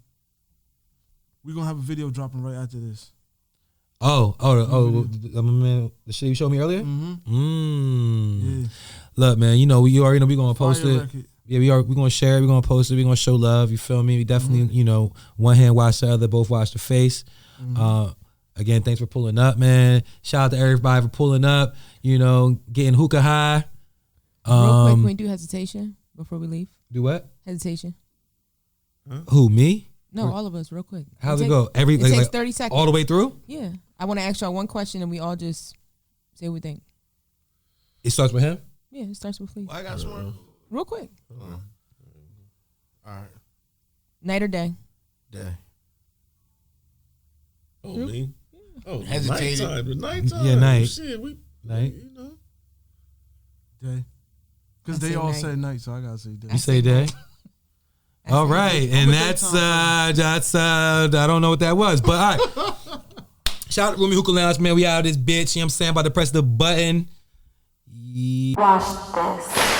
we're gonna have a video dropping right after this. The shit you showed me earlier? Yeah. Look, man, you already know we gonna post Fire it. record. Yeah, we're gonna share it, we're gonna post it, we're gonna show love, you feel me? We definitely, one hand wash the other, both wash the face. Again, thanks for pulling up, man. Shout out to everybody for pulling up, getting hookah high. Real quick, can we do hesitation before we leave? Do what? Hesitation. Who, me? No, all of us, real quick. How's it go? It takes 30 seconds. All the way through? Yeah. I want to ask y'all one question and we all just say what we think. It starts with him? Yeah, it starts with Lee. I got some. Real quick. All right. Night or day? Day. Oh, me? Oh, Hesitated. Nighttime. Yeah, night. Shit, Night. Day. Because I they say all night. said night, so I gotta say day. You say day? All say right, day. and that's I don't know what that was, but all right. Shout out to Rumi Hookah Lounge, man. We out of this bitch. You know what I'm saying? About to press the button. Watch this.